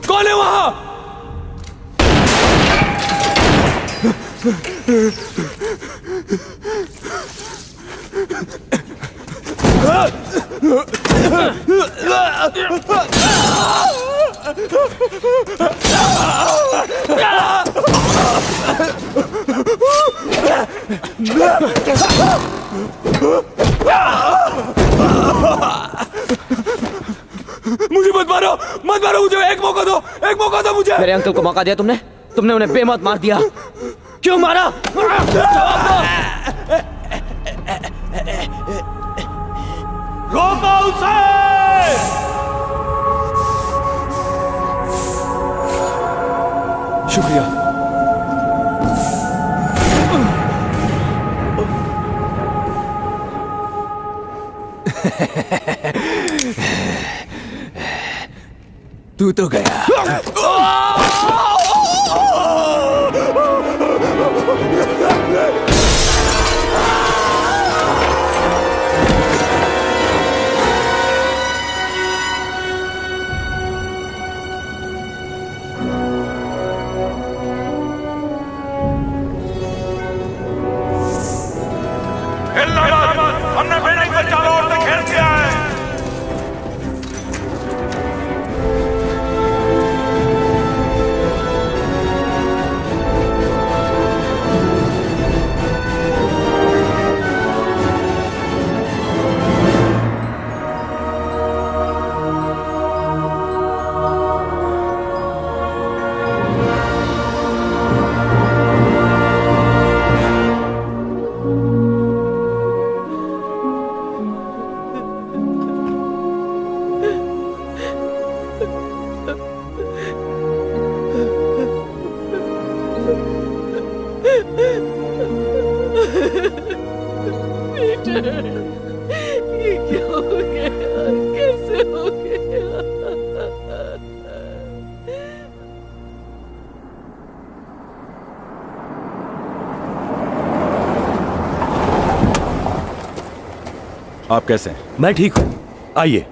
कौन है वहां? मुझे मत मारो, मत मारो, मुझे एक मौका दो, एक मौका दो मुझे। मेरे अंकल को मौका दिया तुमने? तुमने उन्हें बेमौत मार दिया। क्यों मारा? रोको उसे! शुक्रिया। तू तो गया। हमने बिल्डिंग को चारों ओर से घेर दिया है। ये क्या हो गया? कैसे हो गया? आप कैसे हैं? मैं ठीक हूँ। आइए।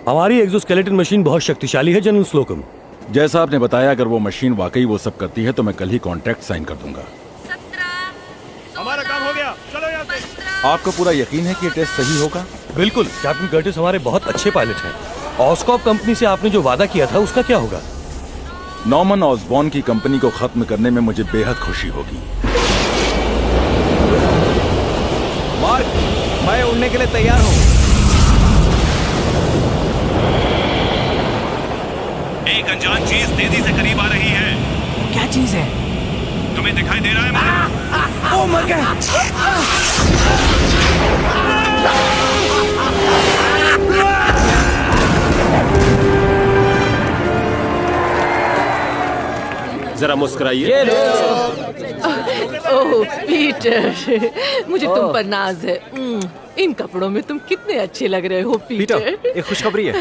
हमारी एक्सोस्केलेटन मशीन बहुत शक्तिशाली है जनरल स्लोकम। जैसा आपने बताया, अगर वो मशीन वाकई वो सब करती है तो मैं कल ही कॉन्ट्रैक्ट साइन कर दूंगा। हमारा काम हो गया, चलो यहाँ से। आपको पूरा यकीन है कि ये टेस्ट सही होगा? बिल्कुल। कैप्टन कर्टिस हमारे बहुत अच्छे पायलट हैं। ऑस्कॉप कंपनी से आपने जो वादा किया था उसका क्या होगा? नॉर्मन ऑसबॉर्न की कंपनी को खत्म करने में मुझे बेहद खुशी होगी। मार्क, मैं उड़ने के लिए तैयार हूँ। एक अनजान चीज तेजी से करीब आ रही है। क्या चीज है? तुम्हें दिखाई दे रहा है? ओ मर गया। जरा मुस्कुराइए। ओह पीटर, मुझे तुम पर नाज है। इन कपड़ों में तुम कितने अच्छे लग रहे हो पीटर। एक खुशखबरी है।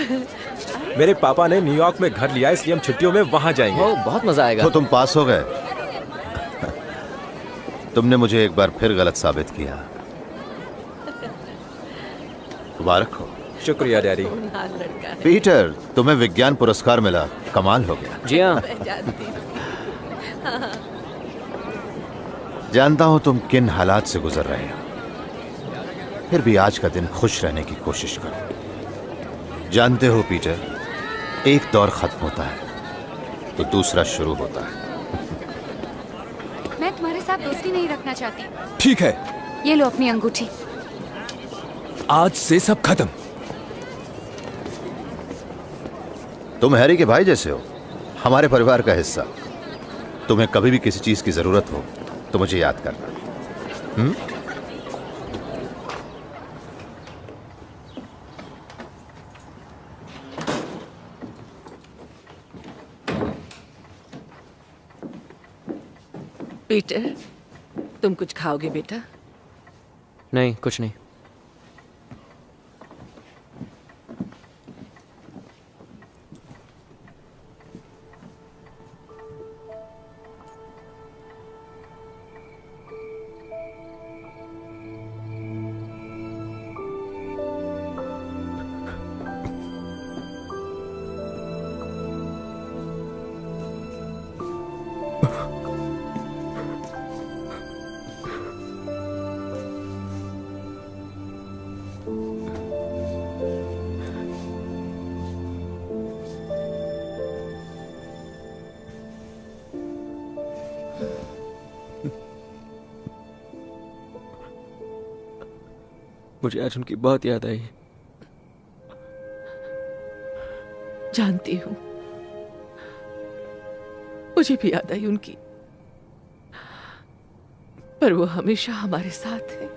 मेरे पापा ने न्यूयॉर्क में घर लिया, इसलिए हम छुट्टियों में वहां जाएंगे। बहुत मजा आएगा। तो तुम पास हो गए। तुमने मुझे एक बार फिर गलत साबित किया। मुबारक हो। शुक्रिया डैडी। पीटर, तुम्हें विज्ञान पुरस्कार मिला, कमाल हो गया। जी हाँ। जानता हूं तुम किन हालात से गुजर रहे हो, फिर भी आज का दिन खुश रहने की कोशिश करो। जानते हो पीटर, एक दौर खत्म होता है तो दूसरा शुरू होता है। मैं तुम्हारे साथ दोस्ती नहीं रखना चाहती। ठीक है, ये लो अपनी अंगूठी। आज से सब खत्म। तुम हैरी के भाई जैसे हो, हमारे परिवार का हिस्सा। तुम्हें कभी भी किसी चीज की जरूरत हो तो मुझे याद करना। पीटर, तुम कुछ खाओगे बेटा? नहीं, कुछ नहीं। मुझे आज उनकी बहुत याद आई। जानती हूँ, मुझे भी याद आई उनकी, पर वो हमेशा हमारे साथ है।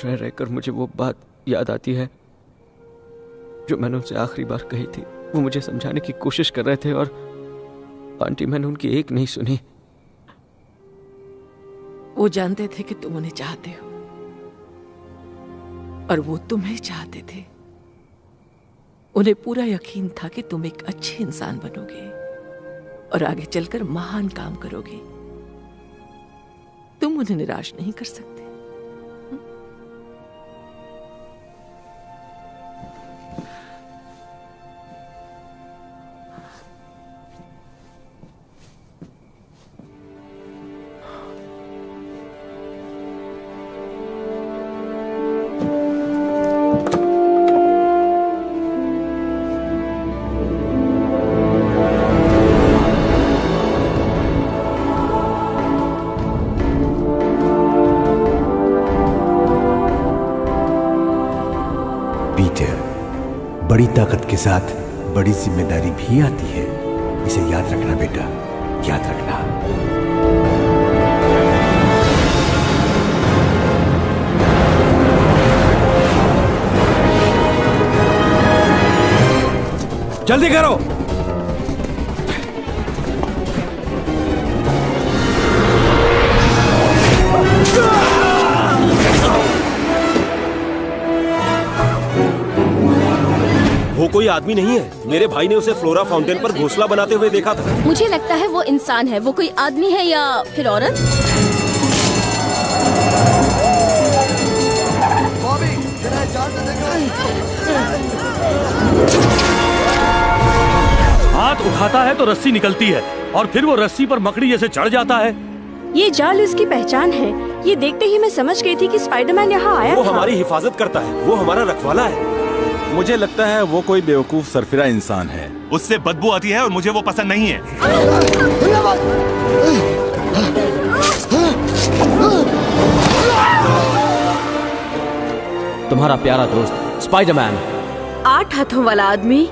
रह रहकर मुझे वो बात याद आती है जो मैंने उनसे आखिरी बार कही थी। वो मुझे समझाने की कोशिश कर रहे थे और आंटी, मैंने उनकी एक नहीं सुनी। वो जानते थे कि तुम उन्हें चाहते हो, और वो तुम्हें चाहते थे। उन्हें पूरा यकीन था कि तुम एक अच्छे इंसान बनोगे और आगे चलकर महान काम करोगे। तुम उन्हें निराश नहीं कर सकते। बड़ी ताकत के साथ बड़ी जिम्मेदारी भी आती है। इसे याद रखना बेटा, याद रखना। जल्दी करो। वो कोई आदमी नहीं है। मेरे भाई ने उसे फ्लोरा फाउंटेन पर घोंसला बनाते हुए देखा था। मुझे लगता है वो इंसान है। वो कोई आदमी है या फिर औरत? हाथ उठाता है तो रस्सी निकलती है और फिर वो रस्सी पर मकड़ी जैसे चढ़ जाता है। ये जाल इसकी पहचान है। ये देखते ही मैं समझ गई थी कि स्पाइडरमैन यहाँ आया वो था। हमारी हिफाजत करता है। वो हमारा रखवाला है। मुझे लगता है वो कोई बेवकूफ सरफिरा इंसान है। उससे बदबू आती है और मुझे वो पसंद नहीं है। तुम्हारा प्यारा दोस्त स्पाइडरमैन। 8 हाथों वाला आदमी।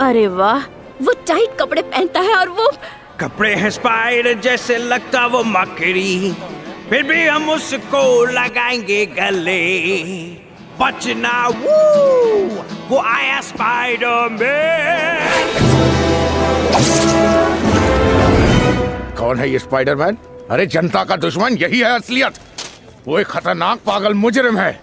अरे वाह, वो टाइट कपड़े पहनता है और वो कपड़े हैं स्पाइडर जैसे, लगता वो मकड़ी, फिर भी हम उसको लगाएंगे गले। बचना वो आया स्पाइडरमैन। कौन है ये स्पाइडरमैन? अरे जनता का दुश्मन, यही है असलियत। वो एक खतरनाक पागल मुजरिम है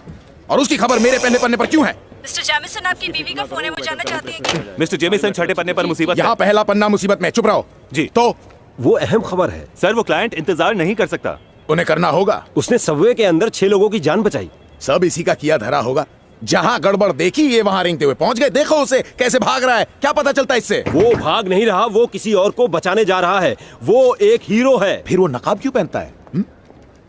और उसकी खबर मेरे पहले पन्ने पर क्यों है? मिस्टर जेमिसन, आपकी बीवी का फोन है, वो जानना चाहती है कि मिस्टर जेमिसन छठे पन्ने पर मुसीबत। यहाँ पहला पन्ना मुसीबत में। चुप रहो जी। तो वो अहम खबर है सर। वो क्लाइंट इंतजार नहीं कर सकता। उन्हें करना होगा। उसने सबवे के अंदर 6 लोगों की जान बचाई। सब इसी का किया धरा होगा। जहाँ गड़बड़ देखी ये वहाँ रेंगते हुए पहुँच गए। देखो उसे कैसे भाग रहा है, क्या पता चलता इससे? वो भाग नहीं रहा, वो किसी और को बचाने जा रहा है। वो एक हीरो है। फिर वो नकाब क्यों पहनता है?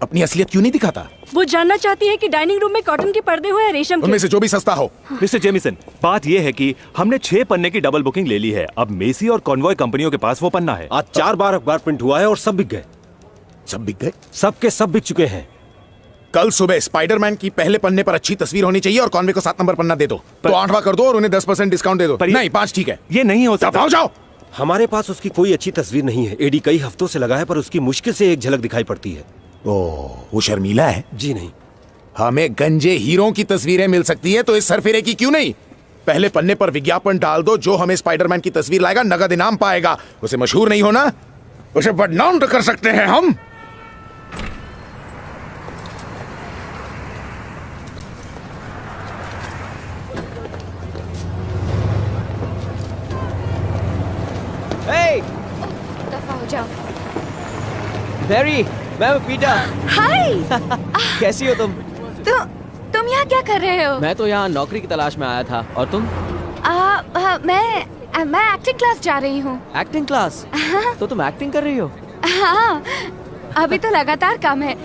अपनी असलियत क्यों नहीं दिखाता? वो जानना चाहती है कि डाइनिंग रूम में कॉटन के पर्दे हो या रेशम के? उनमें से जो भी सस्ता हो। मिस्टर जेमिसन, बात यह है कि हमने 6 पन्ने की डबल बुकिंग ले ली है। अब मेसी और कॉन्वॉय कंपनियों के पास वो पन्ना है। आज 4 बार अखबार प्रिंट हुआ है और सब बिक गए। सब बिक गए? सब के सब बिक चुके हैं। कल सुबह स्पाइडरमैन की पहले पन्ने पर अच्छी तस्वीर होनी चाहिए और कॉन्वे को 7 नंबर पन्ना दे दो। तो 8वां कर दो और उन्हें 10% डिस्काउंट दे दो। नहीं 5 ठीक है। ये नहीं हो सकता। जाओ। हमारे पास उसकी कोई अच्छी तस्वीर नहीं है। एडी कई हफ्तों से लगा है पर उसकी मुश्किल से एक झलक दिखाई पड़ती है। वो शर्मीला है? जी नहीं। हमें गंजे हीरो की तस्वीरें मिल सकती है तो इस सरफिरे की क्यों नहीं? पहले पन्ने पर विज्ञापन डाल दो। जो हमें स्पाइडरमैन की तस्वीर लाएगा नगद इनाम पाएगा। उसे मशहूर नहीं होना, उसे बदनाम तो कर सकते हैं हम। दफा हो जाओ। मैरी, मैं पीटर। हाय। कैसी हो तुम? तुम यहाँ क्या कर रहे हो? मैं तो यहाँ नौकरी की तलाश में आया था। और तुम? मैं एक्टिंग क्लास जा रही हूँ। Acting class? तो तुम एक्टिंग कर रही हो? हाँ, अभी तो लगातार काम है।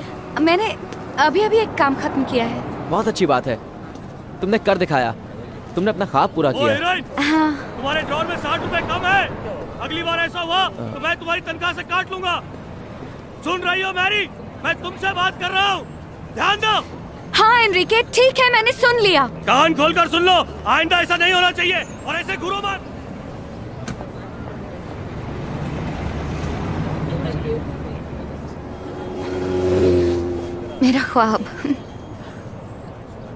मैंने अभी एक काम खत्म किया है। बहुत अच्छी बात है, तुमने कर दिखाया। तुमने अपना ख्वाब पूरा किया। हाँ। तुम्हारे ड्रॉर में 60 रुपए कम है। अगली बार ऐसा हुआ तो मैं तुम्हारी तनख्वाह से काट लूंगा। सुन रही हो मैरी? मैं तुमसे बात कर रहा हूँ, ध्यान दो। हाँ एनरिके, ठीक है, मैंने सुन लिया। कान खोलकर सुन लो, आइंदा ऐसा नहीं होना चाहिए और ऐसे घूरो मत। मेरा ख्वाब।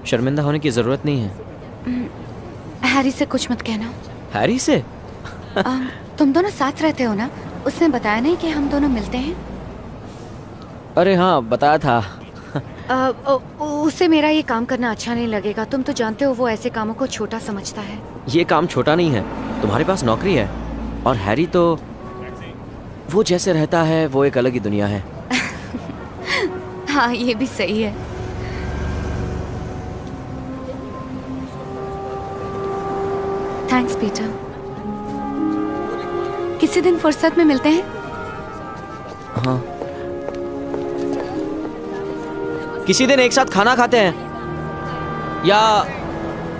शर्मिंदा होने की जरूरत नहीं है। हैरी से कुछ मत कहना। हैरी से? तुम दोनों साथ रहते हो ना? उसने बताया नहीं कि हम दोनों मिलते हैं? अरे हाँ, बताया था। उससे मेरा ये काम करना अच्छा नहीं लगेगा। तुम तो जानते हो वो ऐसे कामों को छोटा समझता है। ये काम छोटा नहीं है, तुम्हारे पास नौकरी है। और हैरी तो वो जैसे रहता है वो एक अलग ही दुनिया है। हाँ, ये भी सही है। Thanks Peter. किसी दिन फुर्सत में मिलते हैं। हाँ, किसी दिन एक साथ खाना खाते हैं,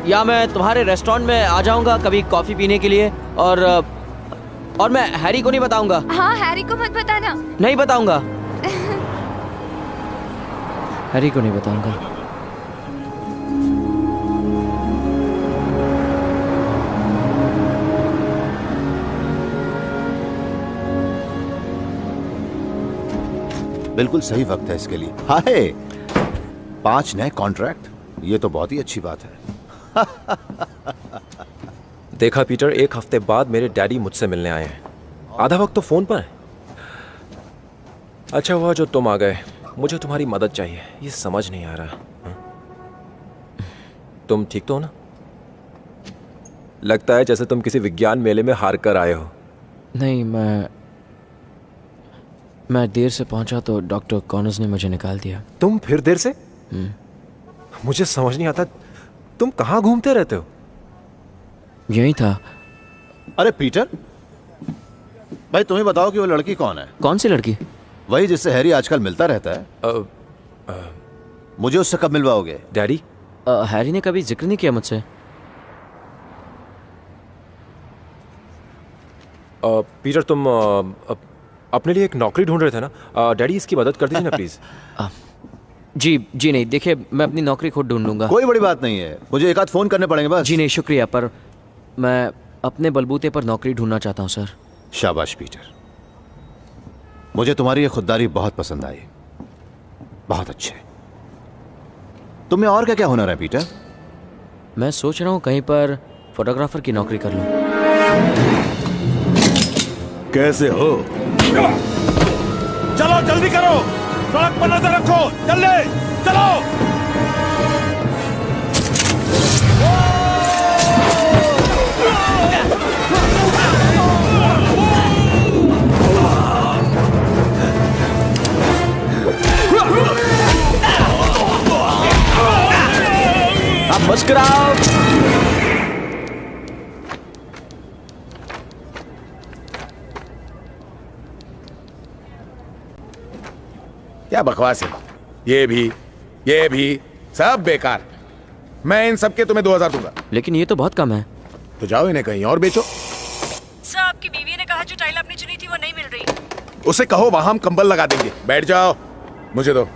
या मैं तुम्हारे रेस्टोरेंट में आ जाऊंगा कभी कॉफी पीने के लिए। और मैं हैरी को नहीं बताऊंगा। हाँ, हैरी को मत बताना। नहीं बताऊंगा। हैरी को नहीं बताऊंगा। बिल्कुल सही वक्त है इसके लिए। हाय, 5 नए कॉन्ट्रैक्ट, ये तो बहुत ही अच्छी बात है। देखा पीटर, 1 हफ्ते बाद मेरे डैडी मुझसे मिलने आए हैं। आधा वक्त तो फोन पर है। अच्छा हुआ जो तुम आ गए, मुझे तुम्हारी मदद चाहिए। ये समझ नहीं आ रहा। तुम ठीक तो हो ना? लगता है जैसे तुम किसी विज्ञान मेले में हार कर आए हो। नहीं, मैं देर से पहुंचा तो डॉक्टर कॉनर्स ने मुझे निकाल दिया। तुम फिर देर से? मुझे समझ नहीं आता, तुम कहाँ घूमते रहते हो? यही था। अरे पीटर भाई, तुम्हें बताओ कि वो लड़की कौन है? कौन सी लड़की? वही जिससे हैरी आजकल मिलता रहता है। मुझे उससे कब मिलवाओगे? डैडी, हैरी ने कभी जिक्र नहीं किया मुझसे। पीटर, तुम अपने लिए एक नौकरी ढूंढ रहे थे ना? डैडी, इसकी मदद कर दीजिए ना प्लीज। जी नहीं, देखिए मैं अपनी नौकरी खुद ढूंढ लूंगा। कोई बड़ी बात नहीं है, मुझे एक आध फोन करने पड़ेंगे बस। जी नहीं, शुक्रिया, पर मैं अपने बलबूते पर नौकरी ढूंढना चाहता हूँ सर। शाबाश पीटर, मुझे तुम्हारी ये खुददारी बहुत पसंद आई। बहुत अच्छे। तुम्हें और क्या क्या हुनर है पीटर? मैं सोच रहा हूँ कहीं पर फोटोग्राफर की नौकरी कर लूँ। कैसे हो? चलो जल्दी करो, सड़क पर नजर रखो, जल्दी चलो। अब मुस्कुराओ। क्या बकवास है? ये भी सब बेकार। मैं इन सब के तुम्हें 2000 दूंगा। लेकिन ये तो बहुत कम है। तो जाओ इन्हें कहीं और बेचो। सर, आपकी बीवी ने कहा जो टाइल आपने चुनी थी वो नहीं मिल रही। उसे कहो वहां हम कंबल लगा देंगे। बैठ जाओ, मुझे दो।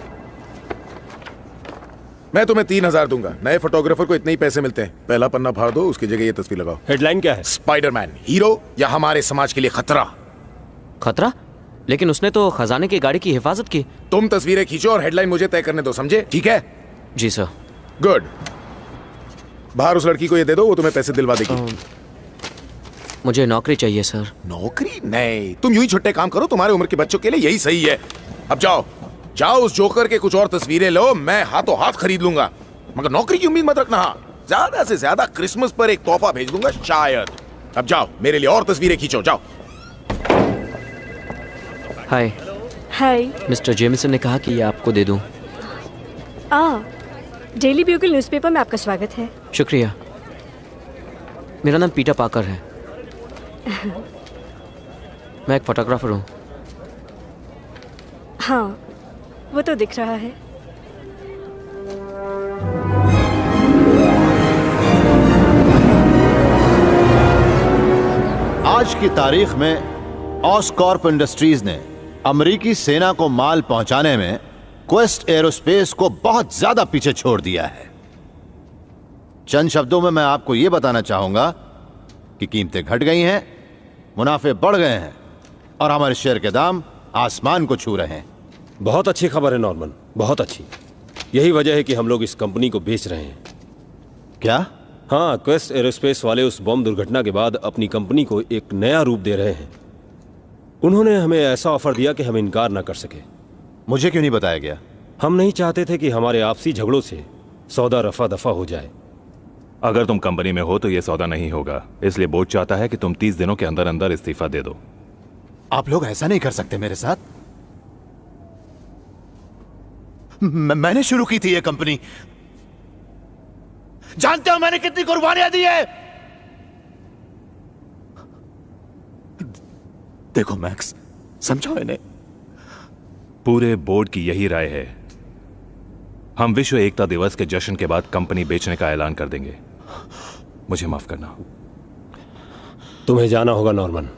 मैं तुम्हें 3000 दूंगा। नए फोटोग्राफर को इतने ही पैसे मिलते हैं। पहला पन्ना फाड़ दो, उसकी जगह ये तस्वीर लगाओ। हेडलाइन क्या है? स्पाइडरमैन हीरो या हमारे समाज के लिए खतरा। खतरा? लेकिन उसने तो खजाने की गाड़ी की हिफाजत की। तुम तस्वीरें खींचो और हेडलाइन मुझे तय करने दो, समझे? ठीक है? जी सर। गुड। बाहर उस लड़की को ये दे दो, वो तुम्हें पैसे दिलवा देगी। मुझे नौकरी चाहिए सर। नौकरी नहीं, तुम यूं ही छुट्टे काम करो। तुम्हारे उम्र के बच्चों के लिए यही सही है। अब जाओ उस जोकर के कुछ और तस्वीरें लो, मैं हाथों हाथ खरीद लूंगा। मगर नौकरी की उम्मीद मत रखना। ज्यादा से ज्यादा क्रिसमस पर एक तोहफा भेज दूंगा शायद। अब जाओ, मेरे लिए और तस्वीरें खींचो, जाओ। हाय। मिस्टर जेमिसन ने कहा कि ये आपको दे दूं। डेली ब्यूगल न्यूज़पेपर में आपका स्वागत है। शुक्रिया। मेरा नाम पीटर पाकर है। मैं एक फोटोग्राफर हूँ। हाँ, वो तो दिख रहा है। आज की तारीख में ऑस्कॉर्प इंडस्ट्रीज ने अमेरिकी सेना को माल पहुंचाने में क्वेस्ट एरोस्पेस को बहुत ज्यादा पीछे छोड़ दिया है। चंद शब्दों में मैं आपको यह बताना चाहूंगा कि कीमतें घट गई हैं, मुनाफे बढ़ गए हैं और हमारे शेयर के दाम आसमान को छू रहे हैं। बहुत अच्छी खबर है नॉर्मन, बहुत अच्छी। यही वजह है कि हम लोग इस कंपनी को बेच रहे हैं। क्या? हाँ, क्वेस्ट एरोस्पेस वाले उस बम दुर्घटना के बाद अपनी कंपनी को एक नया रूप दे रहे हैं। उन्होंने हमें ऐसा ऑफर दिया कि हम इनकार ना कर सके। मुझे क्यों नहीं बताया गया? हम नहीं चाहते थे कि हमारे आपसी झगड़ों से सौदा रफा दफा हो जाए। अगर तुम कंपनी में हो तो यह सौदा नहीं होगा, इसलिए बोर्ड चाहता है कि तुम 30 दिनों के अंदर अंदर इस्तीफा दे दो। आप लोग ऐसा नहीं कर सकते मेरे साथ। मैंने शुरू की थी ये कंपनी, जानते हो मैंने कितनी कुर्बानियां दी है। देखो मैक्स, समझो इन्हें। पूरे बोर्ड की यही राय है। हम विश्व एकता दिवस के जश्न के बाद कंपनी बेचने का ऐलान कर देंगे। मुझे माफ करना। तुम्हें जाना होगा नॉर्मन।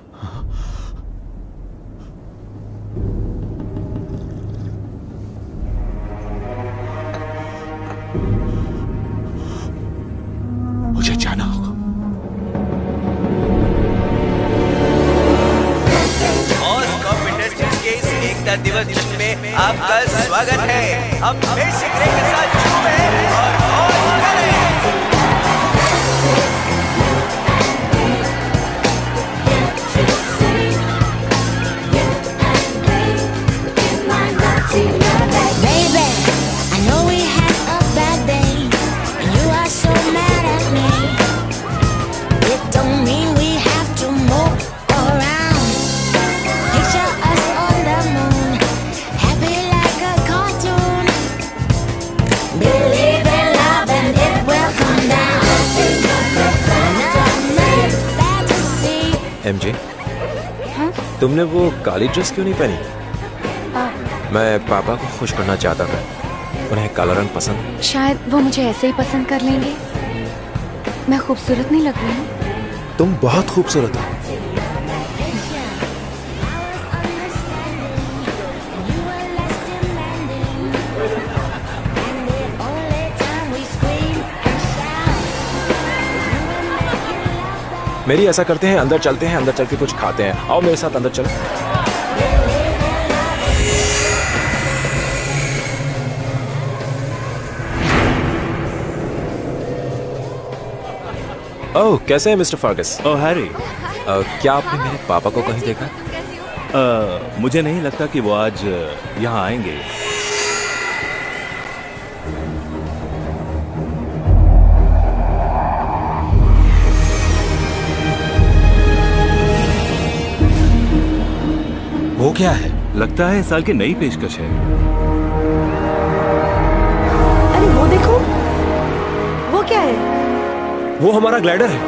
मुझे जाना होगा। एकता दिवस जश्न में आपका स्वागत है। हम बेसिक रे के साथ झूमें और करें। Baby, I know we had a bad day, and you are so mad at me. It don't mean we have to move around. Picture us on the moon, happy like a cartoon. Believe in love and it will come down. Another fantasy. MJ, तुमने वो काली dress क्यों नहीं पहनी? मैं पापा को खुश करना चाहता था, उन्हें काला रंग पसंद। शायद वो मुझे ऐसे ही पसंद कर लेंगे। मैं खूबसूरत नहीं लग रही हूँ? तुम बहुत खूबसूरत हो। मेरी ऐसा करते हैं, अंदर चलते हैं, अंदर चल के कुछ खाते हैं। आओ मेरे साथ अंदर चलो। ओह, कैसे हैं मिस्टर फार्गस? ओह हैरी, क्या आपने मेरे पापा को कहीं देखा? मुझे नहीं लगता कि वो आज यहाँ आएंगे। वो क्या है? लगता है इस साल की नई पेशकश है। अरे वो देखो, वो क्या है? वो हमारा ग्लाइडर है।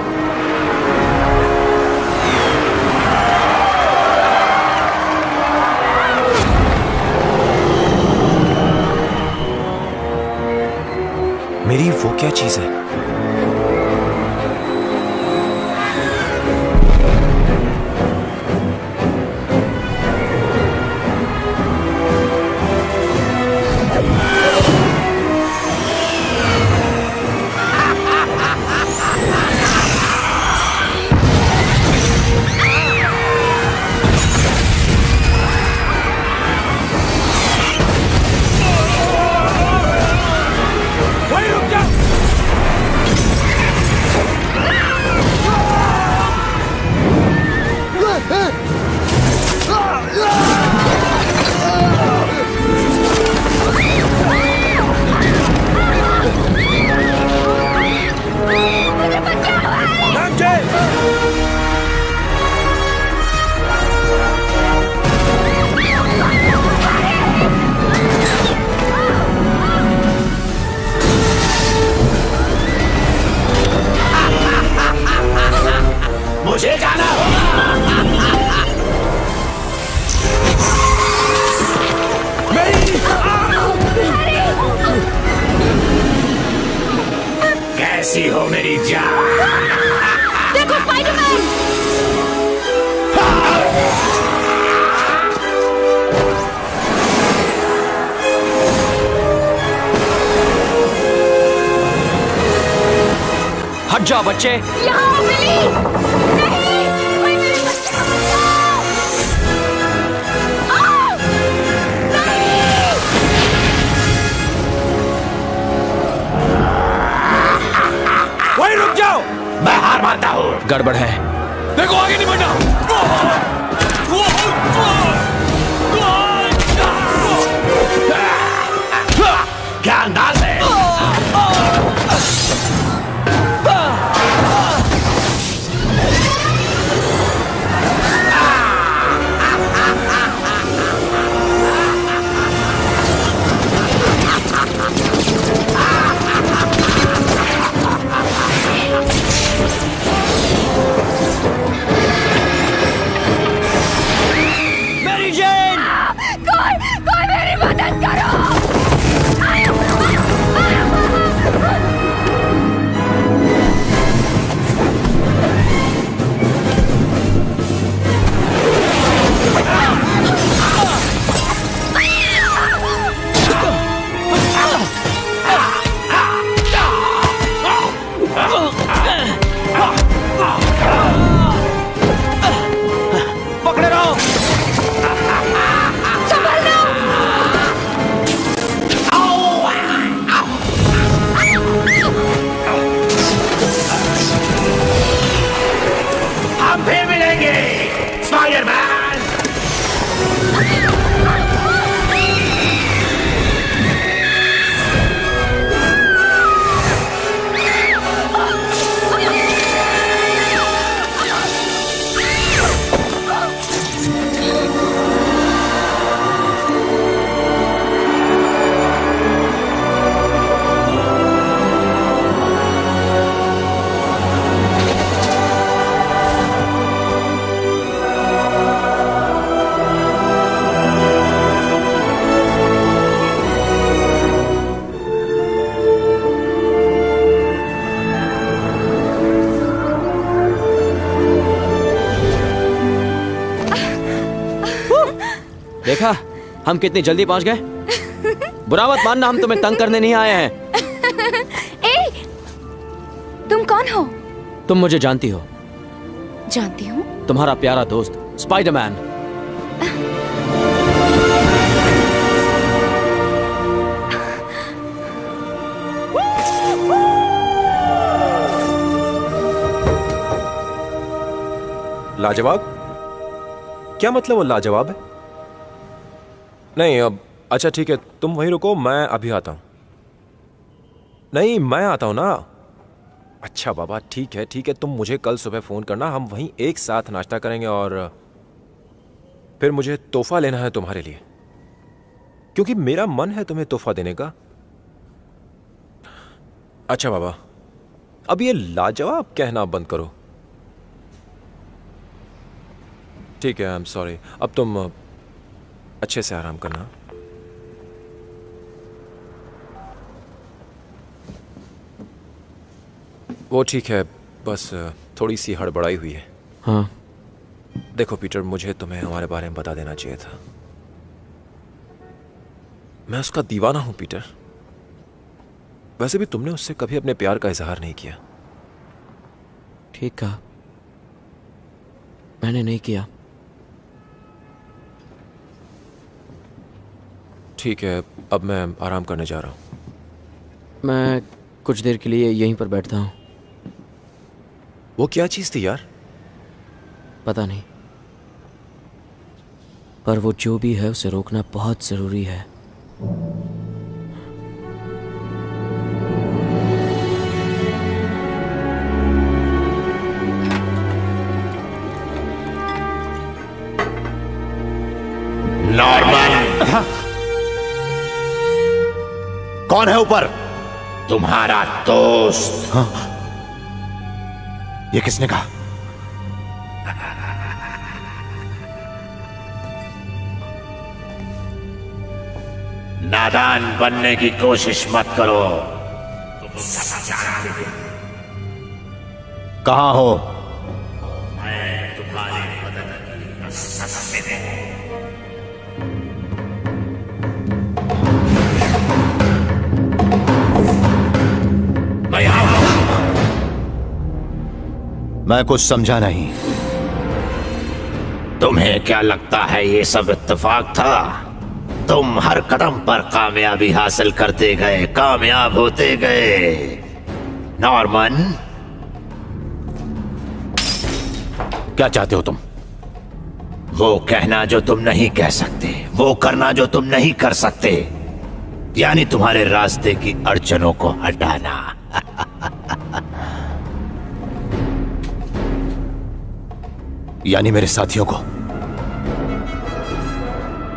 मेरी वो क्या चीज है? मुझे जाना होगा। कैसी हो मेरी जान? देखो स्पाइडरमैन! हट जाओ बच्चे। यहाँ बिली! नहीं! कोई मेरे बच्चे को बचाओ! नहीं! वहीं रुक जाओ। मैं हार मानता हूँ। गड़बड़ है। देखो आगे नहीं बढ़ना। देखा हम कितनी जल्दी पहुंच गए। बुरा मत मानना, हम तुम्हें तंग करने नहीं आए हैं। ए, तुम कौन हो? तुम मुझे जानती हो। जानती हूँ। तुम्हारा प्यारा दोस्त स्पाइडरमैन। लाजवाब? क्या मतलब वो लाजवाब है? नहीं अब अच्छा ठीक है, तुम वहीं रुको, मैं अभी आता हूं। नहीं मैं आता हूं ना। अच्छा बाबा ठीक है ठीक है, तुम मुझे कल सुबह फोन करना, हम वहीं एक साथ नाश्ता करेंगे और फिर मुझे तोहफा लेना है तुम्हारे लिए, क्योंकि मेरा मन है तुम्हें तोहफा देने का। अच्छा बाबा अब ये लाजवाब कहना बंद करो। ठीक है, आई एम सॉरी। अब तुम अच्छे से आराम करना। वो ठीक है, बस थोड़ी सी हड़बड़ाई हुई है। हाँ देखो पीटर, मुझे तुम्हें हमारे बारे में बता देना चाहिए था। मैं उसका दीवाना हूं पीटर। वैसे भी तुमने उससे कभी अपने प्यार का इजहार नहीं किया। ठीक कहा, मैंने नहीं किया। ठीक है, अब मैं आराम करने जा रहा हूं। मैं कुछ देर के लिए यहीं पर बैठता हूं। वो क्या चीज थी यार? पता नहीं, पर वो जो भी है उसे रोकना बहुत जरूरी है। नॉर्मन, कौन है ऊपर? तुम्हारा दोस्त। हाँ? ये किसने कहा? नादान बनने की कोशिश मत करो। तुम सब जानते हो। कहां हो? मैं तुम्हारी मदद की कसम में मैं कुछ समझा नहीं। तुम्हें क्या लगता है ये सब इत्तेफाक था? तुम हर कदम पर कामयाबी हासिल करते गए, कामयाब होते गए। नॉर्मन, क्या चाहते हो तुम? वो कहना जो तुम नहीं कह सकते, वो करना जो तुम नहीं कर सकते, यानी तुम्हारे रास्ते की अड़चनों को हटाना। यानी मेरे साथियों को,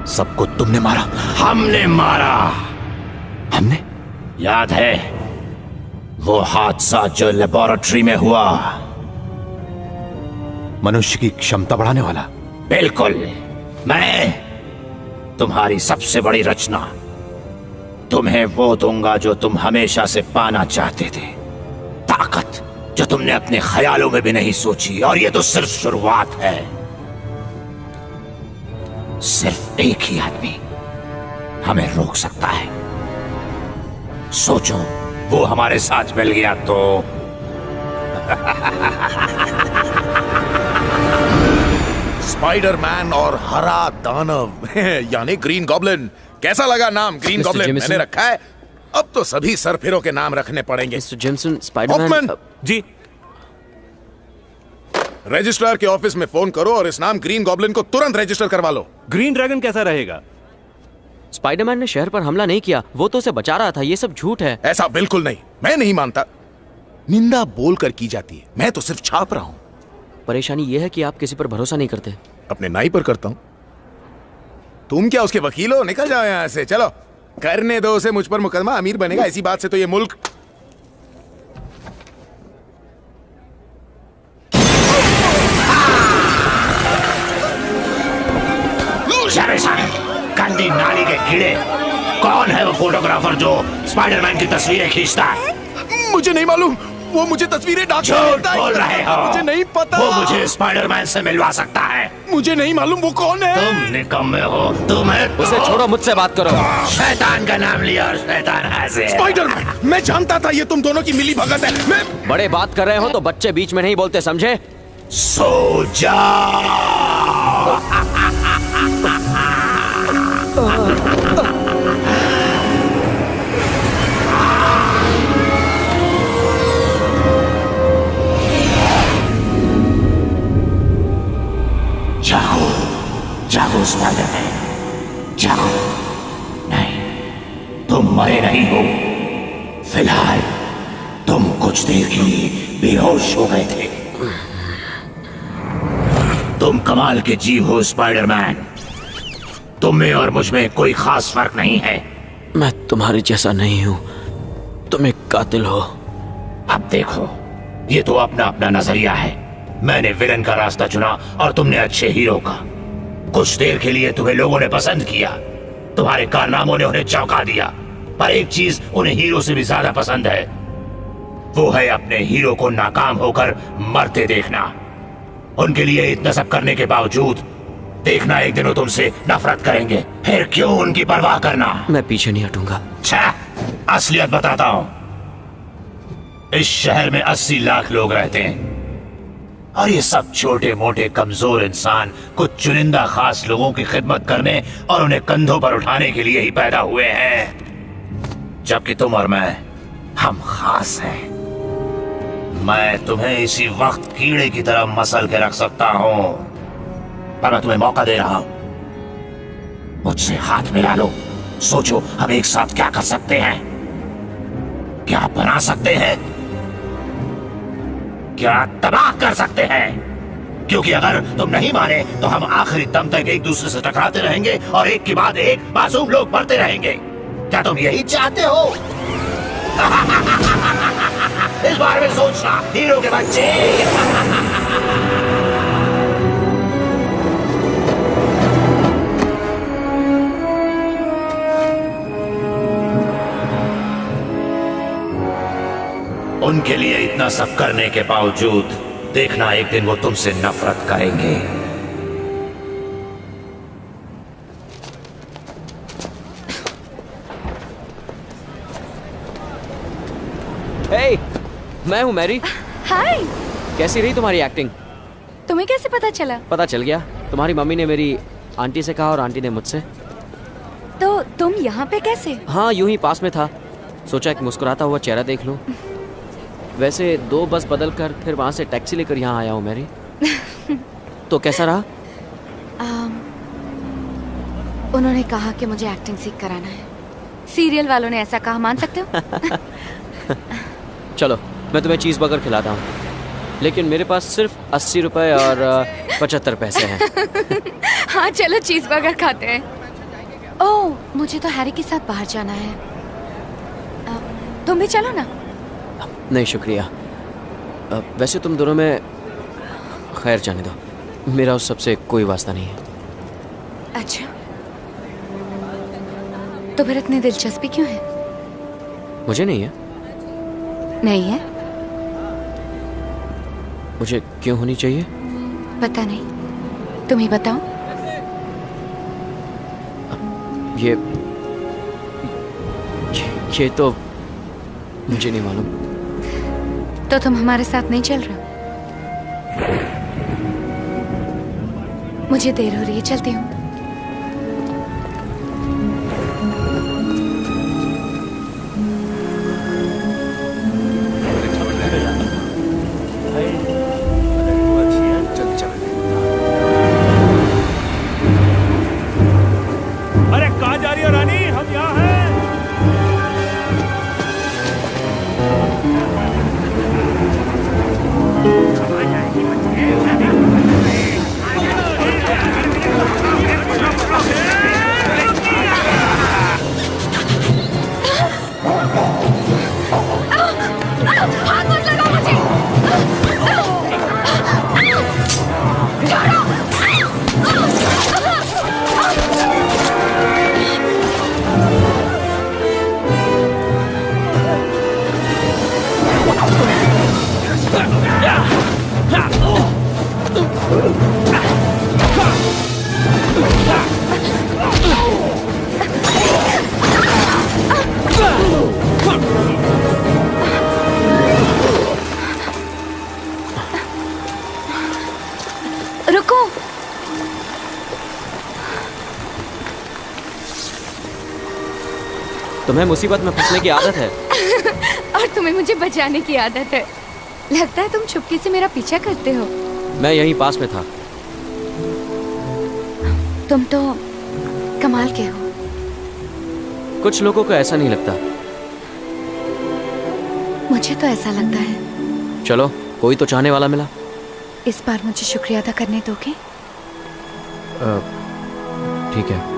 सबको तुमने मारा? हमने मारा। हमने? याद है वो हादसा जो लेबोरेटरी में हुआ, मनुष्य की क्षमता बढ़ाने वाला? बिल्कुल। मैं तुम्हारी सबसे बड़ी रचना, तुम्हें वो दूंगा जो तुम हमेशा से पाना चाहते थे। ताकत जो तुमने अपने ख्यालों में भी नहीं सोची, और ये तो सिर्फ शुरुआत है। सिर्फ एक ही आदमी हमें रोक सकता है। सोचो, वो हमारे साथ मिल गया तो स्पाइडरमैन और हरा दानव यानी ग्रीन गॉब्लिन। कैसा लगा नाम ग्रीन गॉब्लिन? मैंने रखा है। अब तो सभी सरफिरों के नाम रखने पड़ेंगे। Mr Jameson, Spiderman. जी। रजिस्ट्रार के ऑफिस में फोन करो और इस नाम ग्रीन गॉब्लिन को तुरंत रजिस्टर करवा लो। ग्रीन ड्रैगन कैसा रहेगा? स्पाइडरमैन ने शहर पर हमला नहीं किया, वो तो उसे बचा रहा था। ये सब झूठ है। ऐसा बिल्कुल नहीं, मैं नहीं मानता। निंदा बोलकर की जाती है, मैं तो सिर्फ छाप रहा हूं। परेशानी यह है कि आप किसी पर भरोसा नहीं करते। अपने नाई पर करता हूं। तुम क्या उसके वकील हो? निकल जाओ यहां से। चलो, करने दो उसे मुझ पर मुकदमा। अमीर बनेगा, ऐसी बात से तो ये मुल्क। गंदी नाली के कीड़े। कौन है वो फोटोग्राफर जो स्पाइडरमैन की तस्वीरें खींचता है? मुझे नहीं मालूम। वो मुझे तस्वीरें डाक झूठ बोल रहे हो। मुझे नहीं पता। वो मुझे स्पाइडरमैन से मिलवा सकता है। मुझे नहीं मालूम वो कौन है। तुम निकम्मे हो। तुम्हें उसे छोड़ो, मुझसे बात करो। शैतान का नाम लिया और शैतान हाजिर। स्पाइडरमैन, मैं जानता था ये तुम दोनों की मिली भगत है। मैं बड़े बात कर रहे हो तो बच्चे बीच में नहीं बोलते, समझे? सो जाओ। जागो, जागो स्पाइडरमैन, जागो। नहीं, तुम मरे नहीं हो। फिलहाल तुम कुछ देर के लिए बेहोश हो गए थे। तुम कमाल के जीव हो स्पाइडरमैन। तुम में और मुझ में कोई खास फर्क नहीं है। मैं तुम्हारे जैसा नहीं हूं, तुम एक कातिल हो। अब देखो, ये तो अपना अपना नजरिया है। मैंने विलन का रास्ता चुना और तुमने अच्छे हीरो का। कुछ देर के लिए तुम्हें लोगों ने पसंद किया, तुम्हारे कारनामों ने उन्हें चौंका दिया। पर एक चीज उन्हें हीरो से भी ज्यादा पसंद है, वो है अपने हीरो को नाकाम होकर मरते देखना। उनके लिए इतना सब करने के बावजूद देखना एक दिन वो तुमसे नफरत करेंगे। फिर क्यों उनकी परवाह करना। मैं पीछे नहीं हटूंगा। असलियत बताता हूं। इस शहर में 80 लाख लोग रहते हैं और ये सब छोटे मोटे कमजोर इंसान कुछ चुनिंदा खास लोगों की खिदमत करने और उन्हें कंधों पर उठाने के लिए ही पैदा हुए हैं। जबकि तुम और मैं, हम खास हैं। मैं तुम्हें इसी वक्त कीड़े की तरह मसल के रख सकता हूं, पर मैं तुम्हें मौका दे रहा हूं। मुझसे हाथ मिला लो, सोचो हम एक साथ क्या कर सकते हैं, क्या बना सकते हैं, क्या तबाह कर सकते हैं। क्योंकि अगर तुम नहीं माने तो हम आखिरी दम तक एक दूसरे से टकराते रहेंगे और एक के बाद एक मासूम लोग मरते रहेंगे। क्या तुम यही चाहते हो? इस बारे में सोचना हीरो के बच्चे। उनके लिए इतना सब करने के बावजूद देखना एक दिन वो तुमसे नफरत करेंगे। हे, मैं हूं मैरी। हाय। कैसी रही तुम्हारी एक्टिंग? तुम्हें कैसे पता चला? पता चल गया, तुम्हारी मम्मी ने मेरी आंटी से कहा और आंटी ने मुझसे। तो तुम यहाँ पे कैसे? हाँ, यूं ही पास में था, सोचा एक मुस्कुराता हुआ चेहरा देख लूं। वैसे 2 बस बदल कर फिर वहां से टैक्सी लेकर यहाँ आया हूँ मैरी। तो कैसा रहा? उन्होंने कहा कि मुझे एक्टिंग सीख कराना है। सीरियल वालों ने ऐसा कहा, मान सकते हो? चलो मैं तुम्हें चीज़ बर्गर खिलाता हूँ, लेकिन मेरे पास सिर्फ 80 रुपए और 75 पैसे हैं। हाँ चलो चीज़ बर्गर खाते हैं। ओह, मुझे तो हैरी के साथ बाहर जाना है। तुम भी चलो ना। नहीं शुक्रिया। वैसे तुम दोनों में खैर जाने दो, मेरा उस सबसे कोई वास्ता नहीं है। अच्छा, तो फिर इतनी दिलचस्पी क्यों है? मुझे नहीं है। नहीं है? मुझे क्यों होनी चाहिए? पता नहीं, तुम ही बताओ। ये तो मुझे नहीं मालूम। तो तुम हमारे साथ नहीं चल रहे? मुझे देर हो रही है, चलती हूँ। अरे कहाँ जा रही हो रानी? हम यहाँ हैं। तुम्हें मुसीबत में फंसने की आदत है। और तुम्हें मुझे बचाने की आदत है। लगता है तुम चुपके से मेरा पीछा करते हो। मैं यहीं पास में था। तुम तो कमाल के हो। कुछ लोगों को ऐसा नहीं लगता। मुझे तो ऐसा लगता है। चलो, कोई तो चाहने वाला मिला। इस बार मुझे शुक्रिया अदा करने दोगे? ठीक है।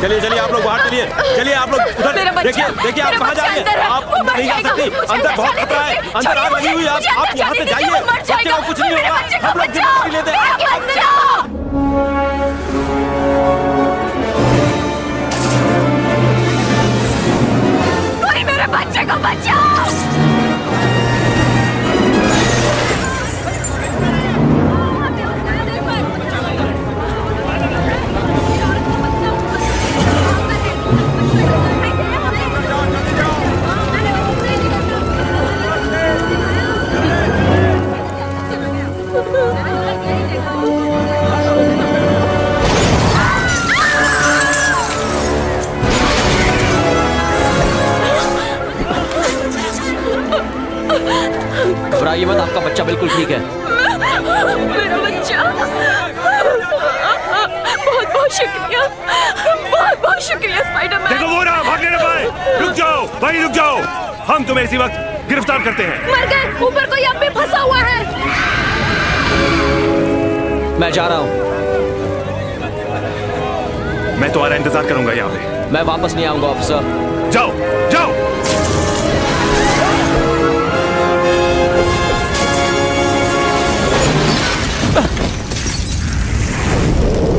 चलिए चलिए आप लोग बाहर चलिए, चलिए आप लोग उधर देखिए देखिए आप कहाँ जा रहे हैं? आप अंदर नहीं जा सकती, अंदर बहुत खतरा है, अंदर आग लगी हुई है। आप यहाँ से जाइए, बच्चे को कुछ नहीं होगा, हम लोग जिम्मेदारी लेते हैं। कोई मेरे बच्चे को बचाओ। घबराइए मत, आपका बच्चा बिल्कुल ठीक है। मेरा बच्चा, बहुत बहुत शुक्रिया, बहुत बहुत शुक्रिया स्पाइडरमैन। देखो वो रहा, भागने न पाए। रुक जाओ, वहीं रुक जाओ, हम तुम्हें इसी वक्त गिरफ्तार करते हैं। मर गए, ऊपर कोई अब भी फंसा हुआ है। मैं जा रहा हूँ। मैं तुम्हारा इंतजार करूंगा यहाँ पे। मैं वापस नहीं आऊंगा ऑफिसर। जाओ जाओ।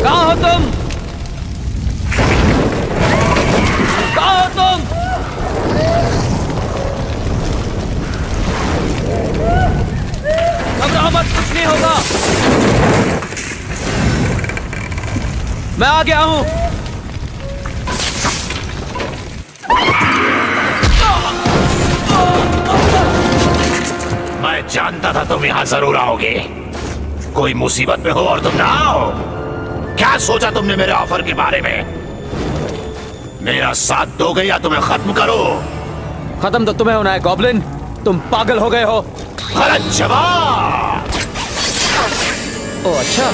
कहाँ हो तुम? कहाँ हो तुम? घबराओ मत, कुछ नहीं होगा। मैं आ गया हूं। मैं जानता था तुम यहां जरूर आओगे। कोई मुसीबत में हो और तुम ना आओ। क्या सोचा तुमने मेरे ऑफर के बारे में? मेरा साथ दोगे या तुम्हें खत्म करो? खत्म तो तुम्हें होना है गॉब्लिन, तुम पागल हो गए हो। गलत जवाब। ओ अच्छा।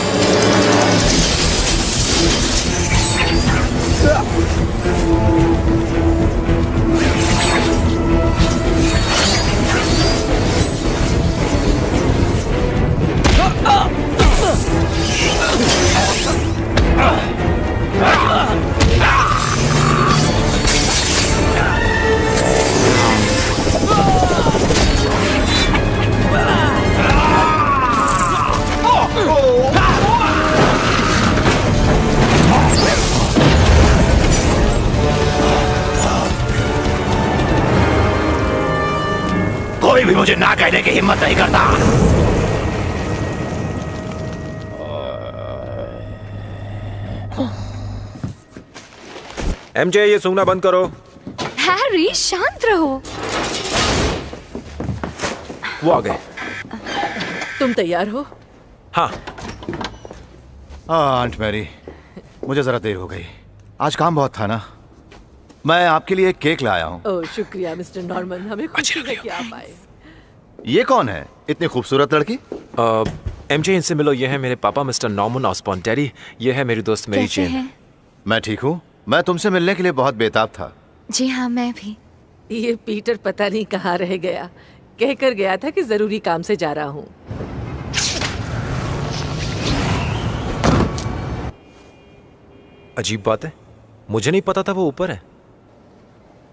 कोई भी मुझे ना कहने की हिम्मत नहीं करता। एमजे, ये सूंघना बंद करो। हैरी, शांत रहो। वो आ गए। तुम तैयार हो? हाँ। आंट मैरी, मुझे जरा देर हो गई। आज काम बहुत था ना। मैं आपके लिए एक केक लाया हूँ। ओह शुक्रिया मिस्टर नॉर्मन, हमें खुशी है कि आप आए। ये कौन है, इतनी खूबसूरत लड़की? एमजे, इनसे मिलो। ये है मेरे पापा मिस्टर नॉर्मन ऑसबॉर्न। डैडी, ये है मेरी दोस्त मेरी कैसे जेन। हैं? मैं ठीक हूँ। मैं तुमसे मिलने के लिए बहुत बेताब था। जी हाँ, मैं भी। ये पीटर पता नहीं कहाँ रह गया। कहकर गया था कि जरूरी काम से जा रहा हूँ। अजीब बात है, मुझे नहीं पता था वो ऊपर है।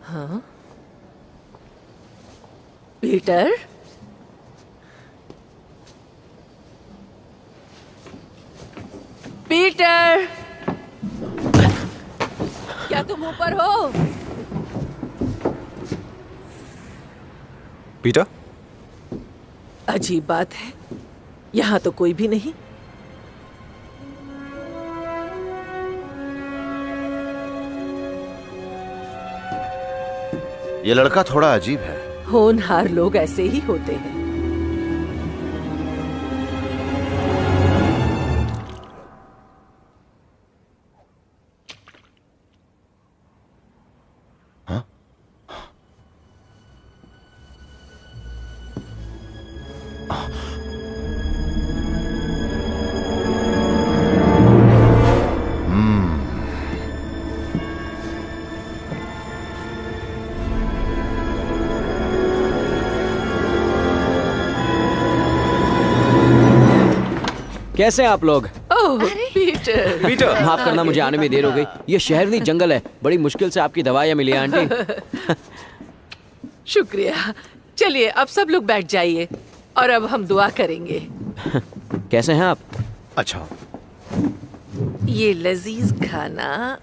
हाँ? पीटर? पीटर! क्या तुम ऊपर हो? पीटर? अजीब बात है, यहाँ तो कोई भी नहीं। ये लड़का थोड़ा अजीब है। होनहार लोग ऐसे ही होते हैं। कैसे हैं आप लोग? ओह, पीटर। पीटर, माफ करना, मुझे आने में देर हो गई। ये शहर नहीं जंगल है। बड़ी मुश्किल से आपकी दवाइयाँ मिली हैं आंटी। शुक्रिया। चलिए अब सब लोग बैठ जाइए और अब हम दुआ करेंगे। कैसे हैं आप? अच्छा। ये लजीज खाना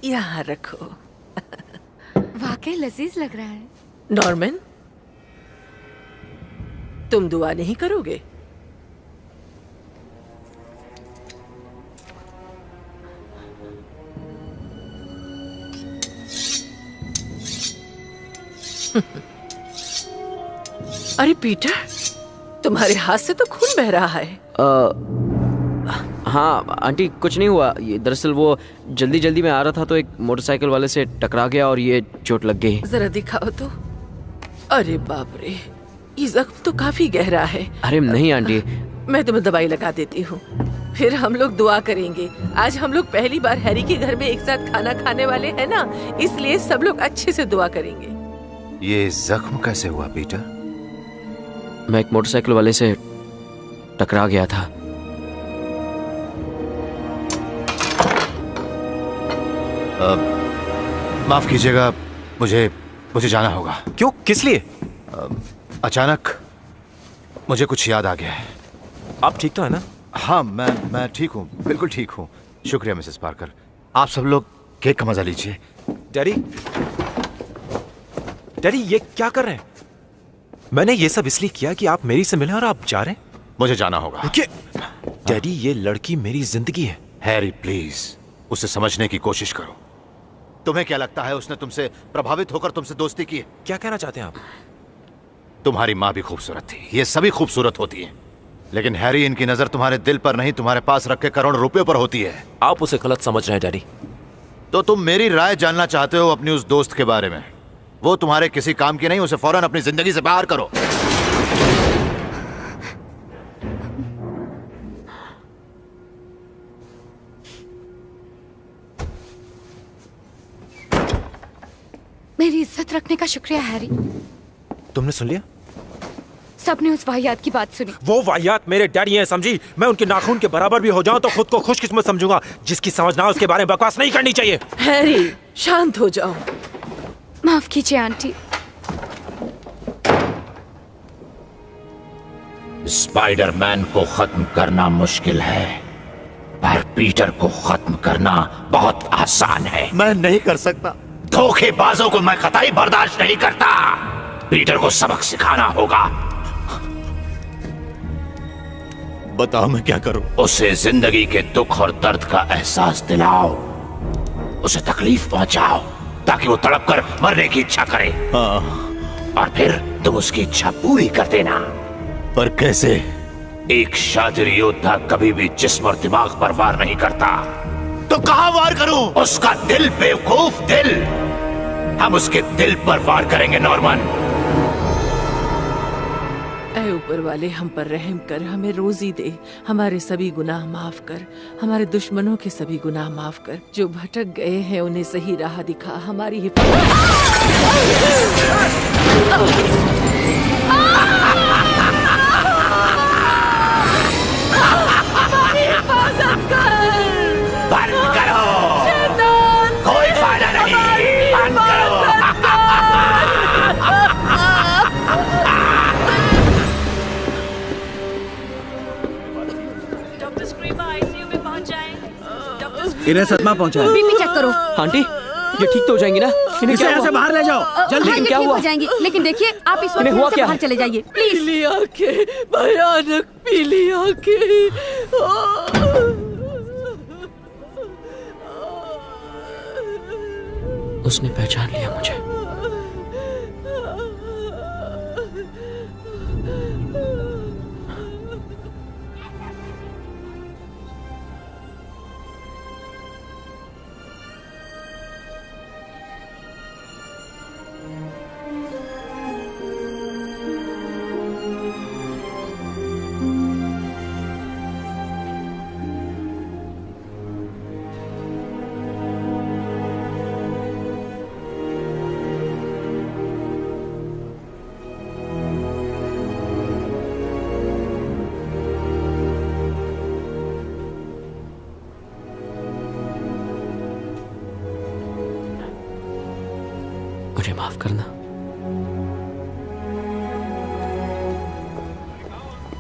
यहाँ रखो। वाकई लजीज लग रहा है। नॉर्मन, तुम दुआ नहीं करोगे? अरे पीटर, तुम्हारे हाथ से तो खून बह रहा है। हाँ आंटी, कुछ नहीं हुआ। ये दरअसल वो जल्दी जल्दी में आ रहा था तो एक मोटरसाइकिल वाले से टकरा गया और ये चोट लग गई। जरा दिखाओ तो। अरे बाप रे, ये जख्म तो काफी गहरा है। अरे नहीं आंटी, मैं तुम्हें दवाई लगा देती हूँ, फिर हम लोग दुआ करेंगे। आज हम लोग पहली बार हैरी के घर में एक साथ खाना खाने वाले हैं ना, इसलिए सब लोग अच्छे से दुआ करेंगे। ये जख्म कैसे हुआ पीटर? मैं एक मोटरसाइकिल वाले से टकरा गया था। माफ कीजिएगा, मुझे जाना होगा। क्यों, किस लिए? अचानक मुझे कुछ याद आ गया है। आप ठीक तो है ना? हाँ, मैं ठीक हूँ, बिल्कुल ठीक हूँ। शुक्रिया मिसेस पार्कर। आप सब लोग केक का मजा लीजिए। डैडी, डैडी ये क्या कर रहे हैं? मैंने ये सब इसलिए किया कि आप मेरी से मिले और आप जा रहे हैं। मुझे जाना होगा। डैडी, ये लड़की मेरी जिंदगी है। हैरी प्लीज, उसे समझने की कोशिश करो। तुम्हें क्या लगता है उसने तुमसे प्रभावित होकर तुमसे दोस्ती की है? क्या कहना चाहते हैं आप? तुम्हारी माँ भी खूबसूरत थी, ये सभी खूबसूरत होती हैं, लेकिन हैरी, इनकी नजर तुम्हारे दिल पर नहीं, तुम्हारे पास रखे करोड़ रुपयों पर होती है। आप उसे गलत समझ रहे हैं डैडी। तो तुम मेरी राय जानना चाहते हो अपनी उस दोस्त के बारे में? वो तुम्हारे किसी काम की नहीं, उसे फौरन अपनी जिंदगी से बाहर करो। मेरी इज्जत रखने का शुक्रिया हैरी। तुमने सुन लिया? सबने उस वाहियात की बात सुनी। वो वाहियात मेरे डैडी हैं, समझी? मैं उनके नाखून के बराबर भी हो जाऊं तो खुद को खुशकिस्मत समझूंगा। जिसकी समझ ना हो उसके बारे में बकवास नहीं करनी चाहिए। हैरी, शांत हो जाओ। माफ कीजिए आंटी। स्पाइडरमैन को खत्म करना मुश्किल है, पर पीटर को खत्म करना बहुत आसान है। मैं नहीं कर सकता। धोखेबाजों को मैं कतई बर्दाश्त नहीं करता। पीटर को सबक सिखाना होगा। बताओ मैं क्या करूं? उसे जिंदगी के दुख और दर्द का एहसास दिलाओ, उसे तकलीफ पहुंचाओ ताकि वो तड़प कर मरने की इच्छा करे। और फिर तुम उसकी इच्छा पूरी कर देना। पर कैसे? एक शातिर योद्धा कभी भी जिस्म और दिमाग पर वार नहीं करता। तो कहां वार करूं? उसका दिल, बेवकूफ दिल। हम उसके दिल पर वार करेंगे नॉर्मन। ऊपर वाले हम पर रहम कर, हमें रोजी दे, हमारे सभी गुनाह माफ कर, हमारे दुश्मनों के सभी गुनाह माफ कर, जो भटक गए हैं उन्हें सही राह दिखा, हमारी हिफाजत कर। बंद करो, कोई फायदा नहीं, बंद करो। डॉक्टर स्क्रीमा आईसीयू में पहुंच जाएं। इन्हें सदमा पहुंचा है। बीपी चेक करो। आंटी ये ठीक तो हो जाएंगी ना? इन्हें क्या यहाँ से हुआ? बाहर ले जाओ जल्दी। हाँ, ये क्या ठीक हुआ? हो जाएंगी, लेकिन देखिए आप इस वक्त इन्हें हुआ रूम से क्या बाहर है? चले जाइए प्लीज। पीली आंखें, भयानक पीली आंखें। उसने पहचान लिया मुझे। मुझे माफ करना।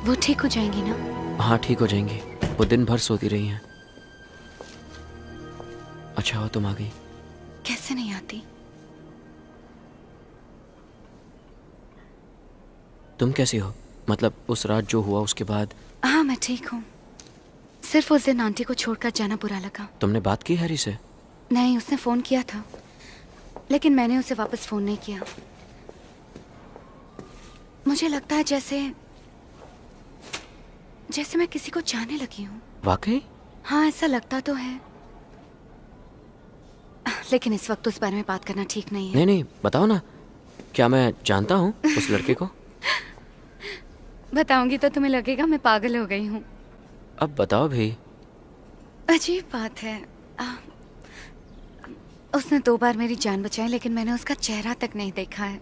वो ठीक हो जाएंगी ना? हाँ ठीक हो जाएंगी, वो दिन भर सोती रही हैं। अच्छा हो तुम आ गई। कैसे नहीं आती? तुम कैसी हो? मतलब उस रात जो हुआ उसके बाद? हाँ मैं ठीक हूँ, सिर्फ उस दिन आंटी को छोड़कर जाना बुरा लगा। तुमने बात की हैरी से? नहीं, उसने फोन किया था लेकिन मैंने उसे वापस फोन नहीं किया। मुझे लगता है जैसे मैं किसी को चाहने लगी हूँ। वाकई? हाँ ऐसा लगता तो है, लेकिन इस वक्त उस बारे में बात करना ठीक नहीं है। नहीं नहीं बताओ ना, क्या मैं जानता हूँ उस लड़के को? बताऊंगी तो तुम्हें लगेगा मैं पागल हो गई हूँ। अब बताओ भी। अजीब बात है, उसने 2 बार मेरी जान बचाई लेकिन मैंने उसका चेहरा तक नहीं देखा है।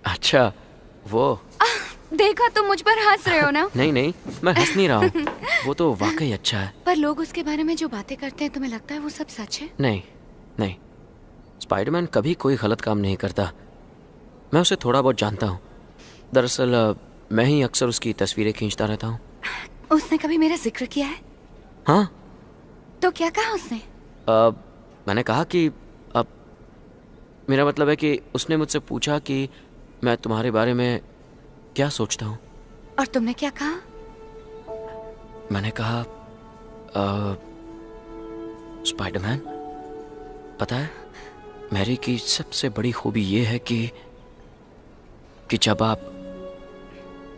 अच्छा वो देखा तुम मुझ पर हंस रहे हो ना? नहीं नहीं मैं हंस नहीं रहा हूँ, वो तो वाकई अच्छा है। पर लोग उसके बारे में जो बातें करते हैं तुम्हें लगता है वो सब सच है? नहीं नहीं, स्पाइडरमैन कभी कोई गलत काम नहीं करता। मैं उसे थोड़ा बहुत जानता हूँ। दरअसल मैं ही अक्सर उसकी तस्वीरें खींचता रहता हूँ। उसने कभी मेरा जिक्र किया है? हाँ। तो क्या कहा उसने? मैंने कहा कि अब मेरा मतलब है कि उसने मुझसे पूछा कि मैं तुम्हारे बारे में क्या सोचता हूँ। और तुमने क्या कहा? मैंने कहा स्पाइडरमैन, पता है मैरी की सबसे बड़ी खूबी ये है कि जब आप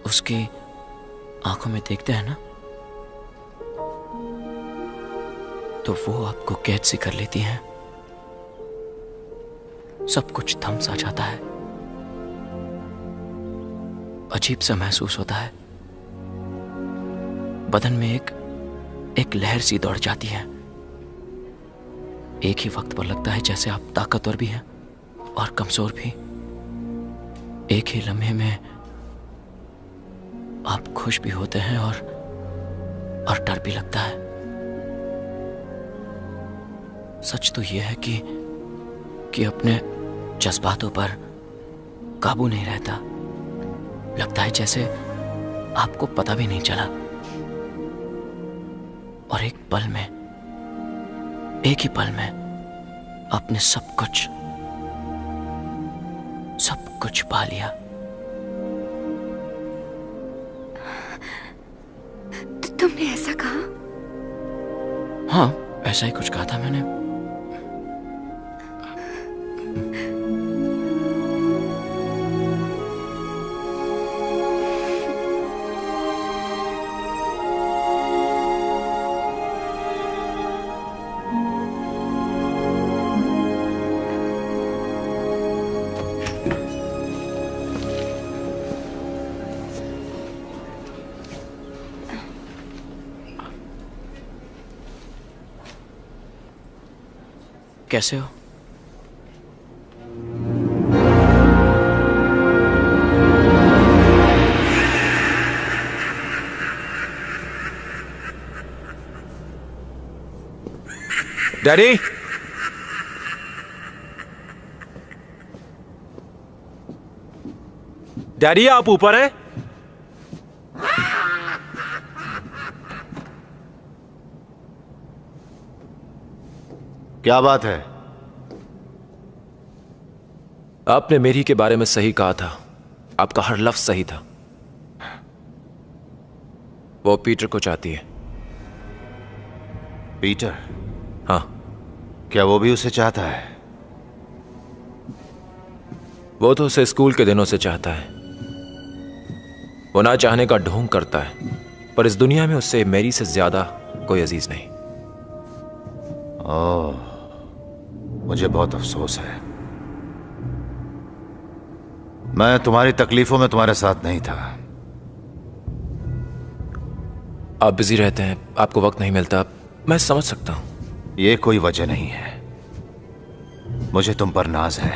उसकी आंखों में देखते हैं ना तो वो आपको कैद सी कर लेती हैं। सब कुछ थम सा जाता है, अजीब सा महसूस होता है, बदन में एक लहर सी दौड़ जाती है। एक ही वक्त पर लगता है जैसे आप ताकतवर भी हैं और कमजोर भी। एक ही लम्हे में आप खुश भी होते हैं और डर भी लगता है। सच तो यह है कि अपने जज्बातों पर काबू नहीं रहता। लगता है जैसे आपको पता भी नहीं चला और एक ही पल में आपने सब कुछ पा लिया। तुमने ऐसा कहा? हाँ ऐसा ही कुछ कहा था मैंने। कैसे हो? डैडी, डैडी आप ऊपर हैं? क्या बात है? आपने मेरी के बारे में सही कहा था। आपका हर लफ्ज सही था। वो पीटर को चाहती है। पीटर? हाँ। क्या वो भी उसे चाहता है? वो तो उसे स्कूल के दिनों से चाहता है। वो ना चाहने का ढोंग करता है, पर इस दुनिया में उससे मेरी से ज्यादा कोई अजीज नहीं। ओह, मुझे बहुत अफसोस है। मैं तुम्हारी तकलीफों में तुम्हारे साथ नहीं था। आप बिजी रहते हैं, आपको वक्त नहीं मिलता, मैं समझ सकता हूं। ये कोई वजह नहीं है। मुझे तुम पर नाज है।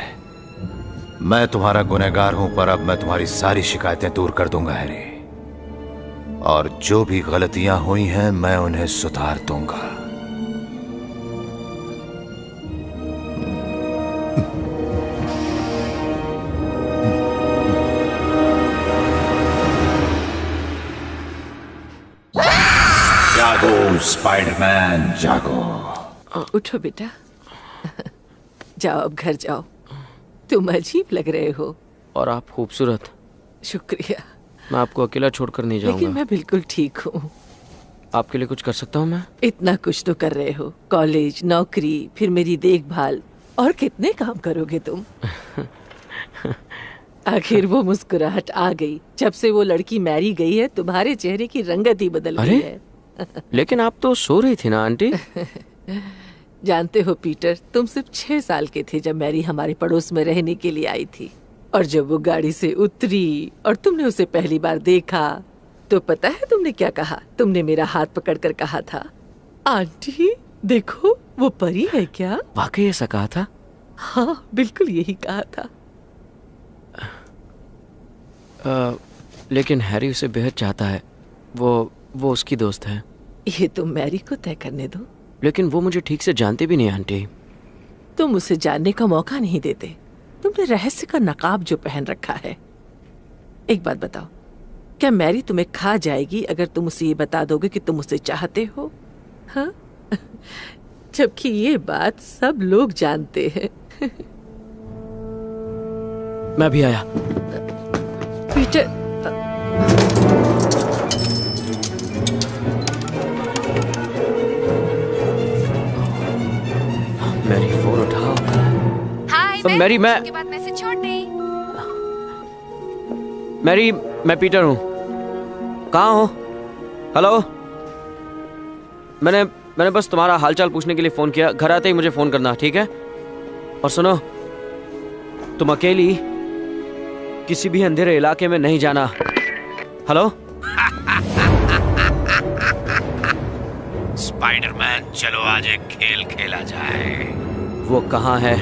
मैं तुम्हारा गुनहगार हूं, पर अब मैं तुम्हारी सारी शिकायतें दूर कर दूंगा हैरी। और जो भी गलतियां हुई हैं मैं उन्हें सुधार दूंगा। जागो स्पाइडरमैन, जागो। उठो बेटा, जाओ अब घर जाओ। तुम अजीब लग रहे हो। और आप खूबसूरत। शुक्रिया। मैं आपको अकेला छोड़कर नहीं जाऊंगा। लेकिन मैं बिल्कुल ठीक हूँ। आपके लिए कुछ कर सकता हूँ मैं? इतना कुछ तो कर रहे हो, कॉलेज, नौकरी, फिर मेरी देखभाल, और कितने काम करोगे तुम? आखिर वो मुस्कुराहट आ गई। जब से वो लड़की मैरी गई है, तुम्हारे चेहरे की रंगत ही बदल गई है। लेकिन आप तो सो रही थी ना आंटी। जानते हो पीटर, तुम सिर्फ 6 साल के थे जब मैरी हमारे पड़ोस में रहने के लिए आई थी। और जब वो गाड़ी से उतरी और तुमने उसे पहली बार देखा, तो पता है तुमने क्या कहा? तुमने मेरा हाथ पकड़कर कहा था, आंटी देखो वो परी है क्या? वाकई ऐसा कहा था? हाँ, बिल्कुल यही कहा था। लेकिन हैरी उसे बेहद चाहता है। वो उसकी दोस्त है। ये तुम मैरी को तय करने दो। लेकिन वो मुझे ठीक से जानती भी नहीं आंटी। तुम उसे जानने का मौका नहीं देते। तुमने रहस्य का नकाब जो पहन रखा है। एक बात बताओ, क्या मैरी तुम्हें खा जाएगी अगर तुम उसे ये बता दोगे कि तुम उसे चाहते हो? हाँ? जबकि ये बात सब लोग जानते हैं। मैं भी आया। पीटर, मैरी फोन उठाओ। हाय, मैरी, मैं उसके बाद मैसेज छोड़ दी। मैरी, मैं पीटर हूँ। कहाँ हो? हेलो। मैंने बस तुम्हारा हालचाल पूछने के लिए फोन किया। घर आते ही मुझे फोन करना, ठीक है? और सुनो, तुम अकेली किसी भी अंधेरे इलाके में नहीं जाना। हेलो। स्पाइडरमैन, चलो आज एक खेल खेला जाए। वो कहाँ है?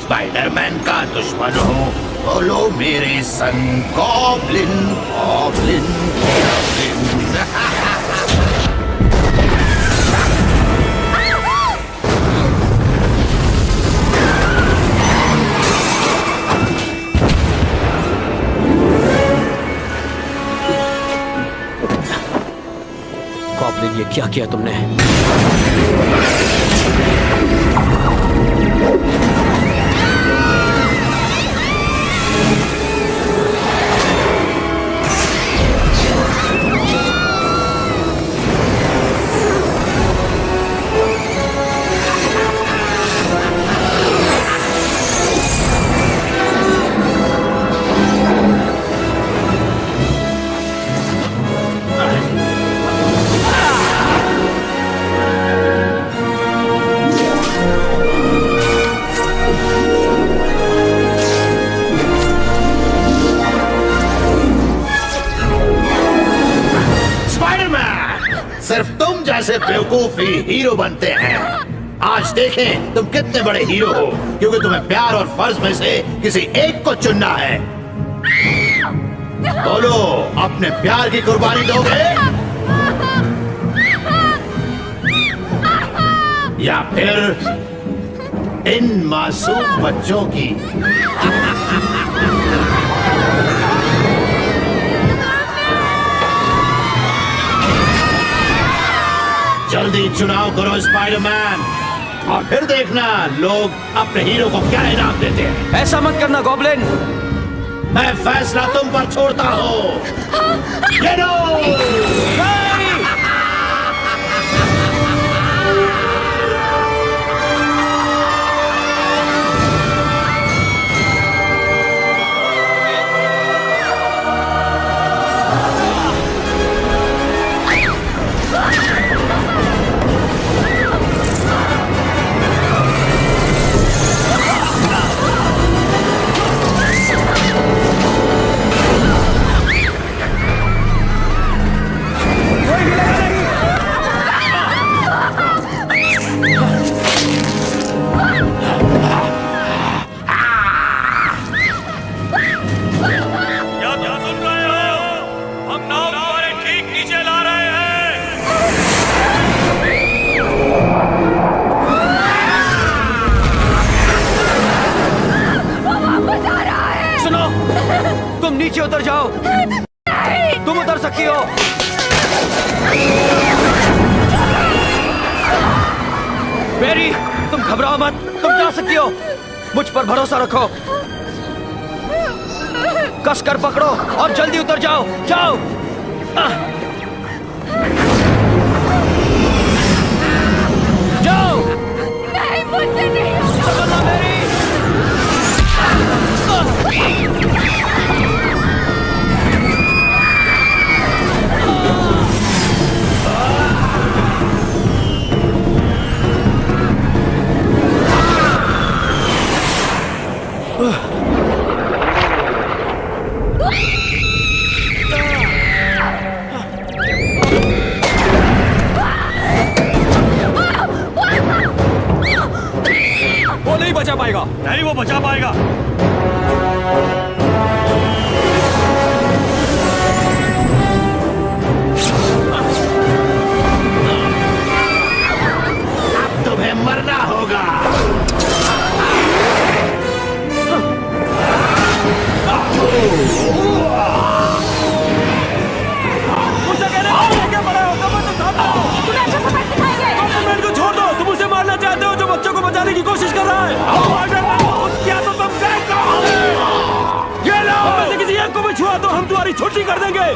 स्पाइडरमैन का दुश्मन हूँ। बोलो मेरे संग गॉब्लिन गॉब्लिन गॉब्लिन। क्या किया तुमने? सिर्फ तुम जैसे बेवकूफ ही हीरो बनते हैं। आज देखें तुम कितने बड़े हीरो हो, क्योंकि तुम्हें प्यार और फर्ज में से किसी एक को चुनना है। बोलो, अपने प्यार की कुर्बानी दोगे या फिर इन मासूम बच्चों की? जल्दी चुनाव करो स्पाइडरमैन, और फिर देखना लोग अपने हीरो को क्या इनाम देते हैं। ऐसा मत करना गॉब्लिन। मैं फैसला तुम पर छोड़ता हूँ। ये लो। नीचे उतर जाओ। तुम उतर सकती हो। मेरी, तुम घबराओ मत, तुम जा सकती हो। मुझ पर भरोसा रखो। कस कर पकड़ो और जल्दी उतर जाओ। जाओ। जाओ। नहीं, मुझसे नहीं होगा मेरी। वो नहीं बचा पाएगा। नहीं, वो बचा पाएगा। अब तुम्हें मरना होगा। मुझसे कहने क्या बड़ा होगा, मैं तो सामने तुम्हें अच्छा सबक सिखाएंगे। कॉम्प्लीमेंट को छोड़ दो। तुम उसे मारना चाहते हो जो बच्चों को बचाने की कोशिश कर रहा है। क्या तो तुम ये लो। हम में से किसी एक को भी छुआ तो हम तुम्हारी छुट्टी कर देंगे।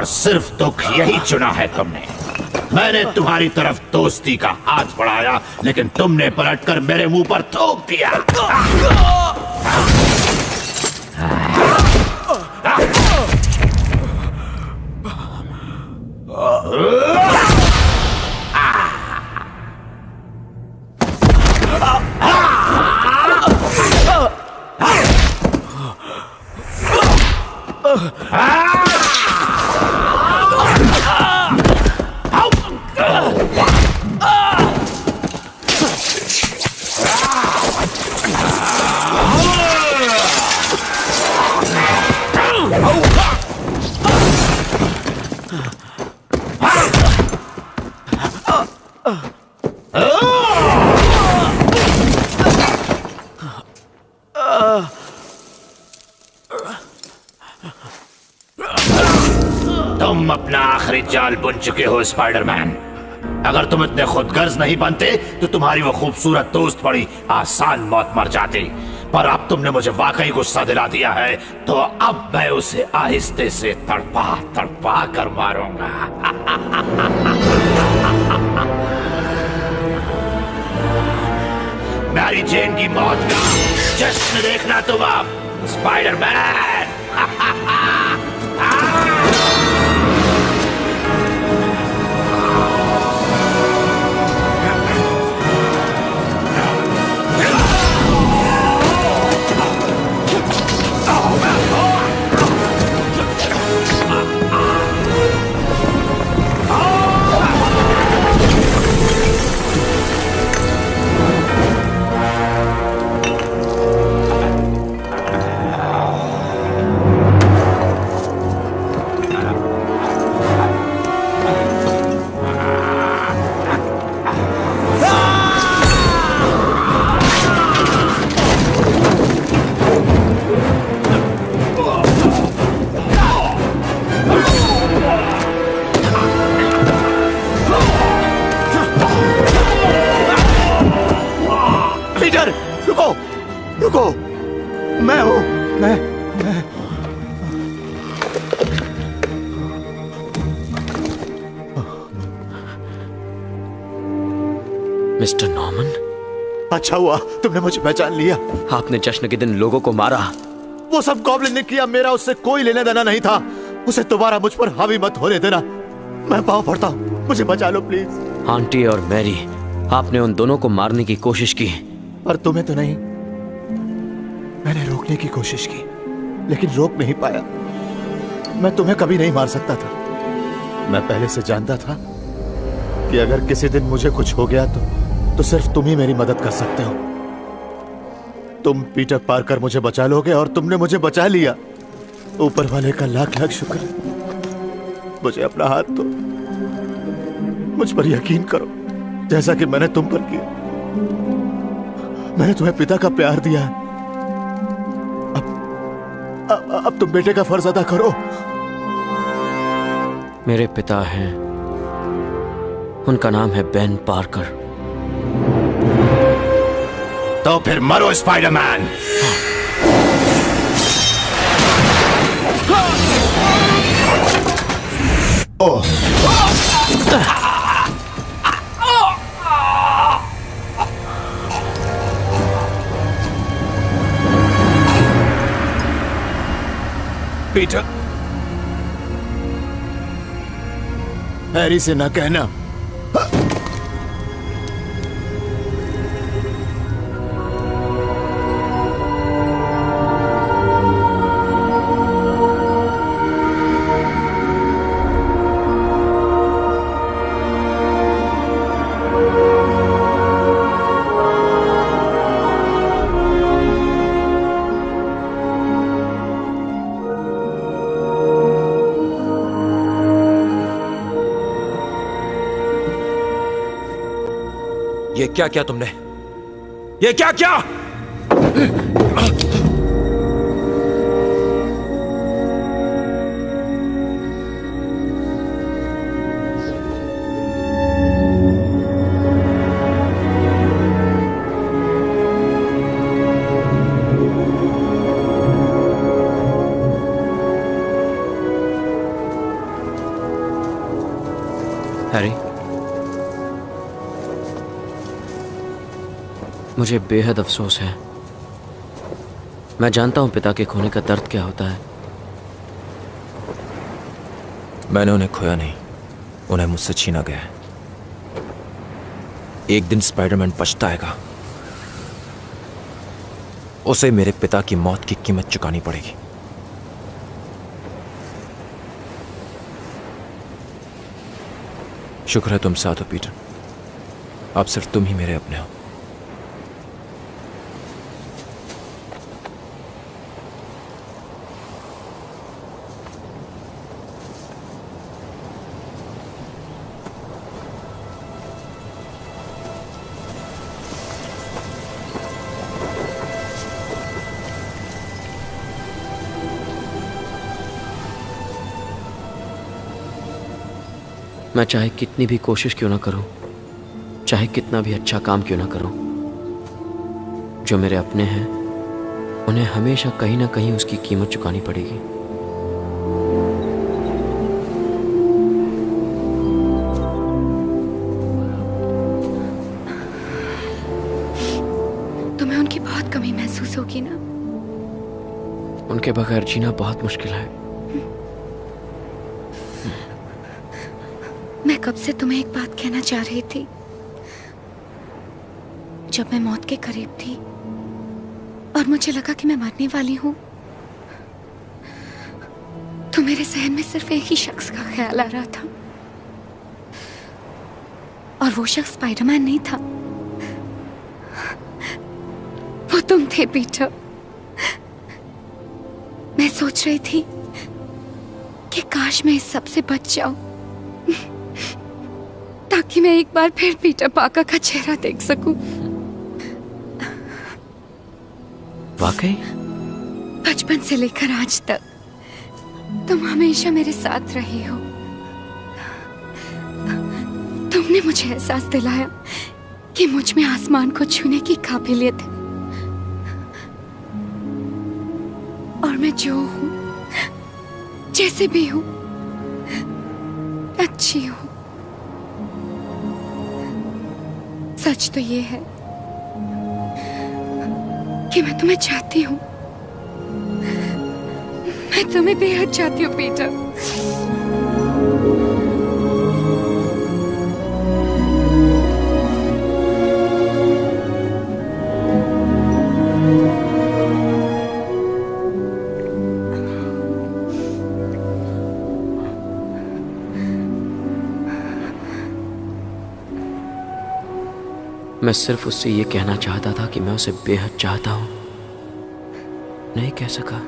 सिर्फ दुख यही चुना है तुमने। मैंने तुम्हारी तरफ दोस्ती का हाथ बढ़ाया, लेकिन तुमने पलटकर मेरे मुंह पर थूक दिया। तुम अपना आखिरी जाल बुन चुके हो स्पाइडरमैन। अगर तुम इतने खुदगर्ज नहीं बनते तो तुम्हारी वो खूबसूरत दोस्त बड़ी आसान मौत मर जाती, पर अब तुमने मुझे वाकई गुस्सा दिला दिया है, तो अब मैं उसे आहिस्ते से तड़पा तड़पा कर मारूंगा। मैरी जेन की मौत का जश्न देखना तुम अब, स्पाइडरमैन। रुको, मैं हूं, मैं मिस्टर नॉर्मन, अच्छा हुआ तुमने मुझे पहचान लिया। आपने जश्न के दिन लोगों को मारा। वो सब गॉब्लिन ने किया, मेरा उससे कोई लेना देना नहीं था। उसे दोबारा मुझ पर हावी मत होने देना। मैं पाँव पड़ता हूँ, मुझे बचा लो प्लीज। आंटी और मैरी, आपने उन दोनों को मारने की कोशिश की, पर तुम्हें तो नहीं। मैंने रोकने की कोशिश की, लेकिन रोक नहीं पाया। मैं तुम्हें कभी नहीं मार सकता था। मैं पहले से जानता था कि अगर किसी दिन मुझे कुछ हो गया तो सिर्फ तुम ही मेरी मदद कर सकते हो। तुम पीटर पार्कर मुझे बचा लोगे, और तुमने मुझे बचा लिया। ऊपर वाले का लाख लाख शुक्र। मुझे अपना हाथ दो, मुझ पर यकीन करो, जैसा कि मैंने तुम पर किया। मैंने तुम्हें पिता का प्यार दिया है। अब तुम बेटे का फर्ज अदा करो। मेरे पिता हैं, उनका नाम है बेन पार्कर। तो फिर मरो स्पाइडरमैन। ओह, पीटर, हैरी से ना कहना। ये क्या किया तुमने? ये क्या किया? हैरी, मुझे बेहद अफसोस है। मैं जानता हूं पिता के खोने का दर्द क्या होता है। मैंने उन्हें खोया नहीं, उन्हें मुझसे छीना गया है। एक दिन स्पाइडरमैन पछताएगा। उसे मेरे पिता की मौत की कीमत चुकानी पड़ेगी। शुक्र है तुम साथ हो पीटर। अब सिर्फ तुम ही मेरे अपने हो। मैं चाहे कितनी भी कोशिश क्यों ना करूं, चाहे कितना भी अच्छा काम क्यों ना करूं, जो मेरे अपने हैं उन्हें हमेशा कहीं ना कहीं उसकी कीमत चुकानी पड़ेगी। तुम्हें उनकी बहुत कमी महसूस होगी ना? उनके बगैर जीना बहुत मुश्किल है। मैं कब से तुम्हें एक बात कहना चाह रही थी। जब मैं मौत के करीब थी और मुझे लगा कि मैं मरने वाली हूं, तो मेरे जहन में सिर्फ एक ही शख्स का ख्याल आ रहा था, और वो शख्स स्पाइडरमैन नहीं था, वो तुम थे पीटर। मैं सोच रही थी कि काश मैं इस सब से बच जाऊं, ताकि मैं एक बार फिर पीटर पार्कर का चेहरा देख सकूं। वाकई? बचपन से लेकर आज तक तुम हमेशा मेरे साथ रहे हो। तुमने मुझे एहसास दिलाया कि मुझ में आसमान को छूने की काबिलियत है, और मैं जो हूं, जैसे भी हूं, अच्छी हूं। सच तो ये है कि मैं तुम्हें चाहती हूं। मैं तुम्हें बेहद चाहती हूं पीटर। मैं सिर्फ उससे ये कहना चाहता था कि मैं उसे बेहद चाहता हूं। नहीं कह सका।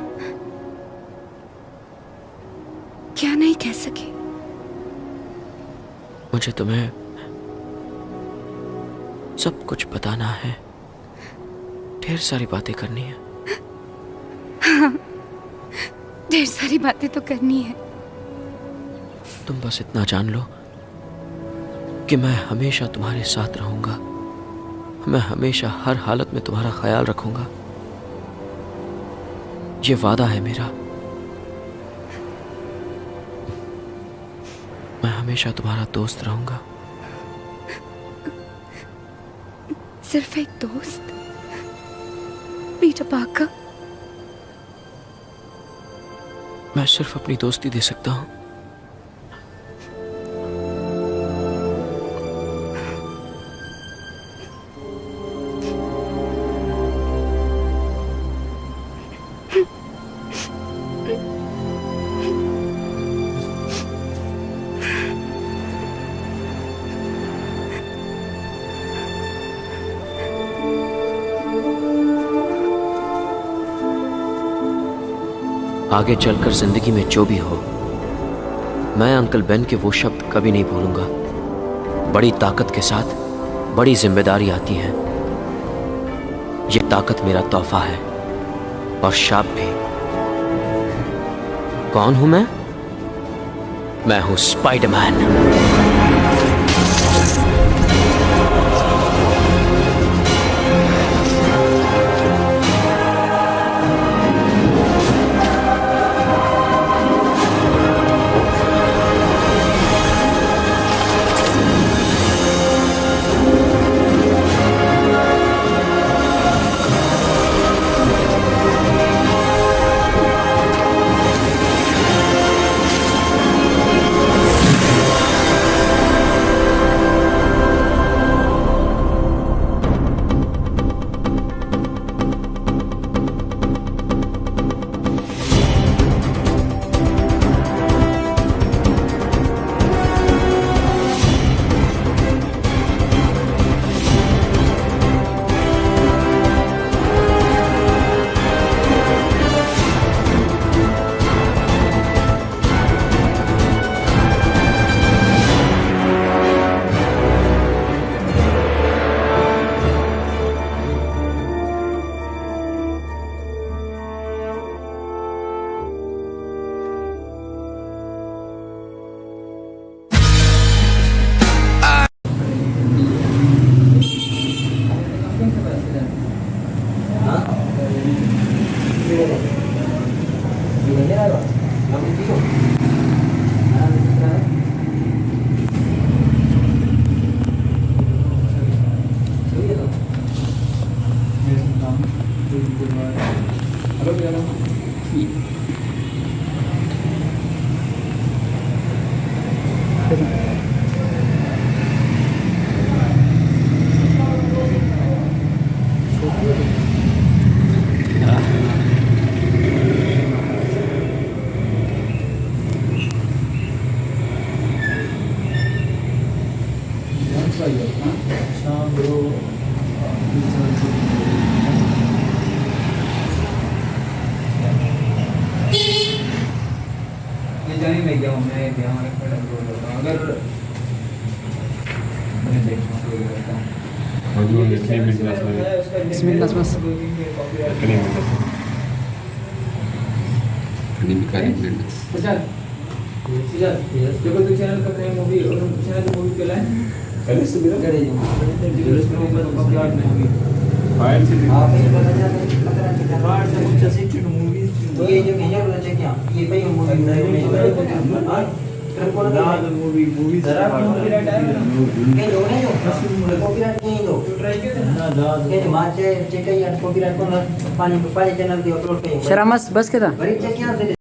क्या नहीं कह सके? मुझे तुम्हें सब कुछ बताना है, ढेर सारी बातें करनी है। हाँ, ढेर सारी बातें तो करनी है। तुम बस इतना जान लो कि मैं हमेशा तुम्हारे साथ रहूंगा। मैं हमेशा हर हालत में तुम्हारा ख्याल रखूंगा। ये वादा है मेरा। मैं हमेशा तुम्हारा दोस्त रहूंगा। सिर्फ एक दोस्त? Peter Parker? मैं सिर्फ अपनी दोस्ती दे सकता हूं। आगे चलकर जिंदगी में जो भी हो, मैं अंकल बेन के वो शब्द कभी नहीं भूलूंगा। बड़ी ताकत के साथ बड़ी जिम्मेदारी आती है। ये ताकत मेरा तोहफा है और शाप भी। कौन हूं मैं? मैं हूं स्पाइडरमैन। ये जानी मैं गया हूँ अगर चैनल का मूवी चैनल मूवी के लाइन पहले से मेरा फाइल से ये जो भेजा बोला चाहिए क्या ये भाई मूवी मूवी जरा कॉपीराइट आएगा के लोग नहीं हो कॉपीराइट नहीं दो ट्राई किया ना के माचे चेक यार कॉपीराइट को पानी चैनल पे अपलोड पे शरामस बस के था बड़ी चेक यहां से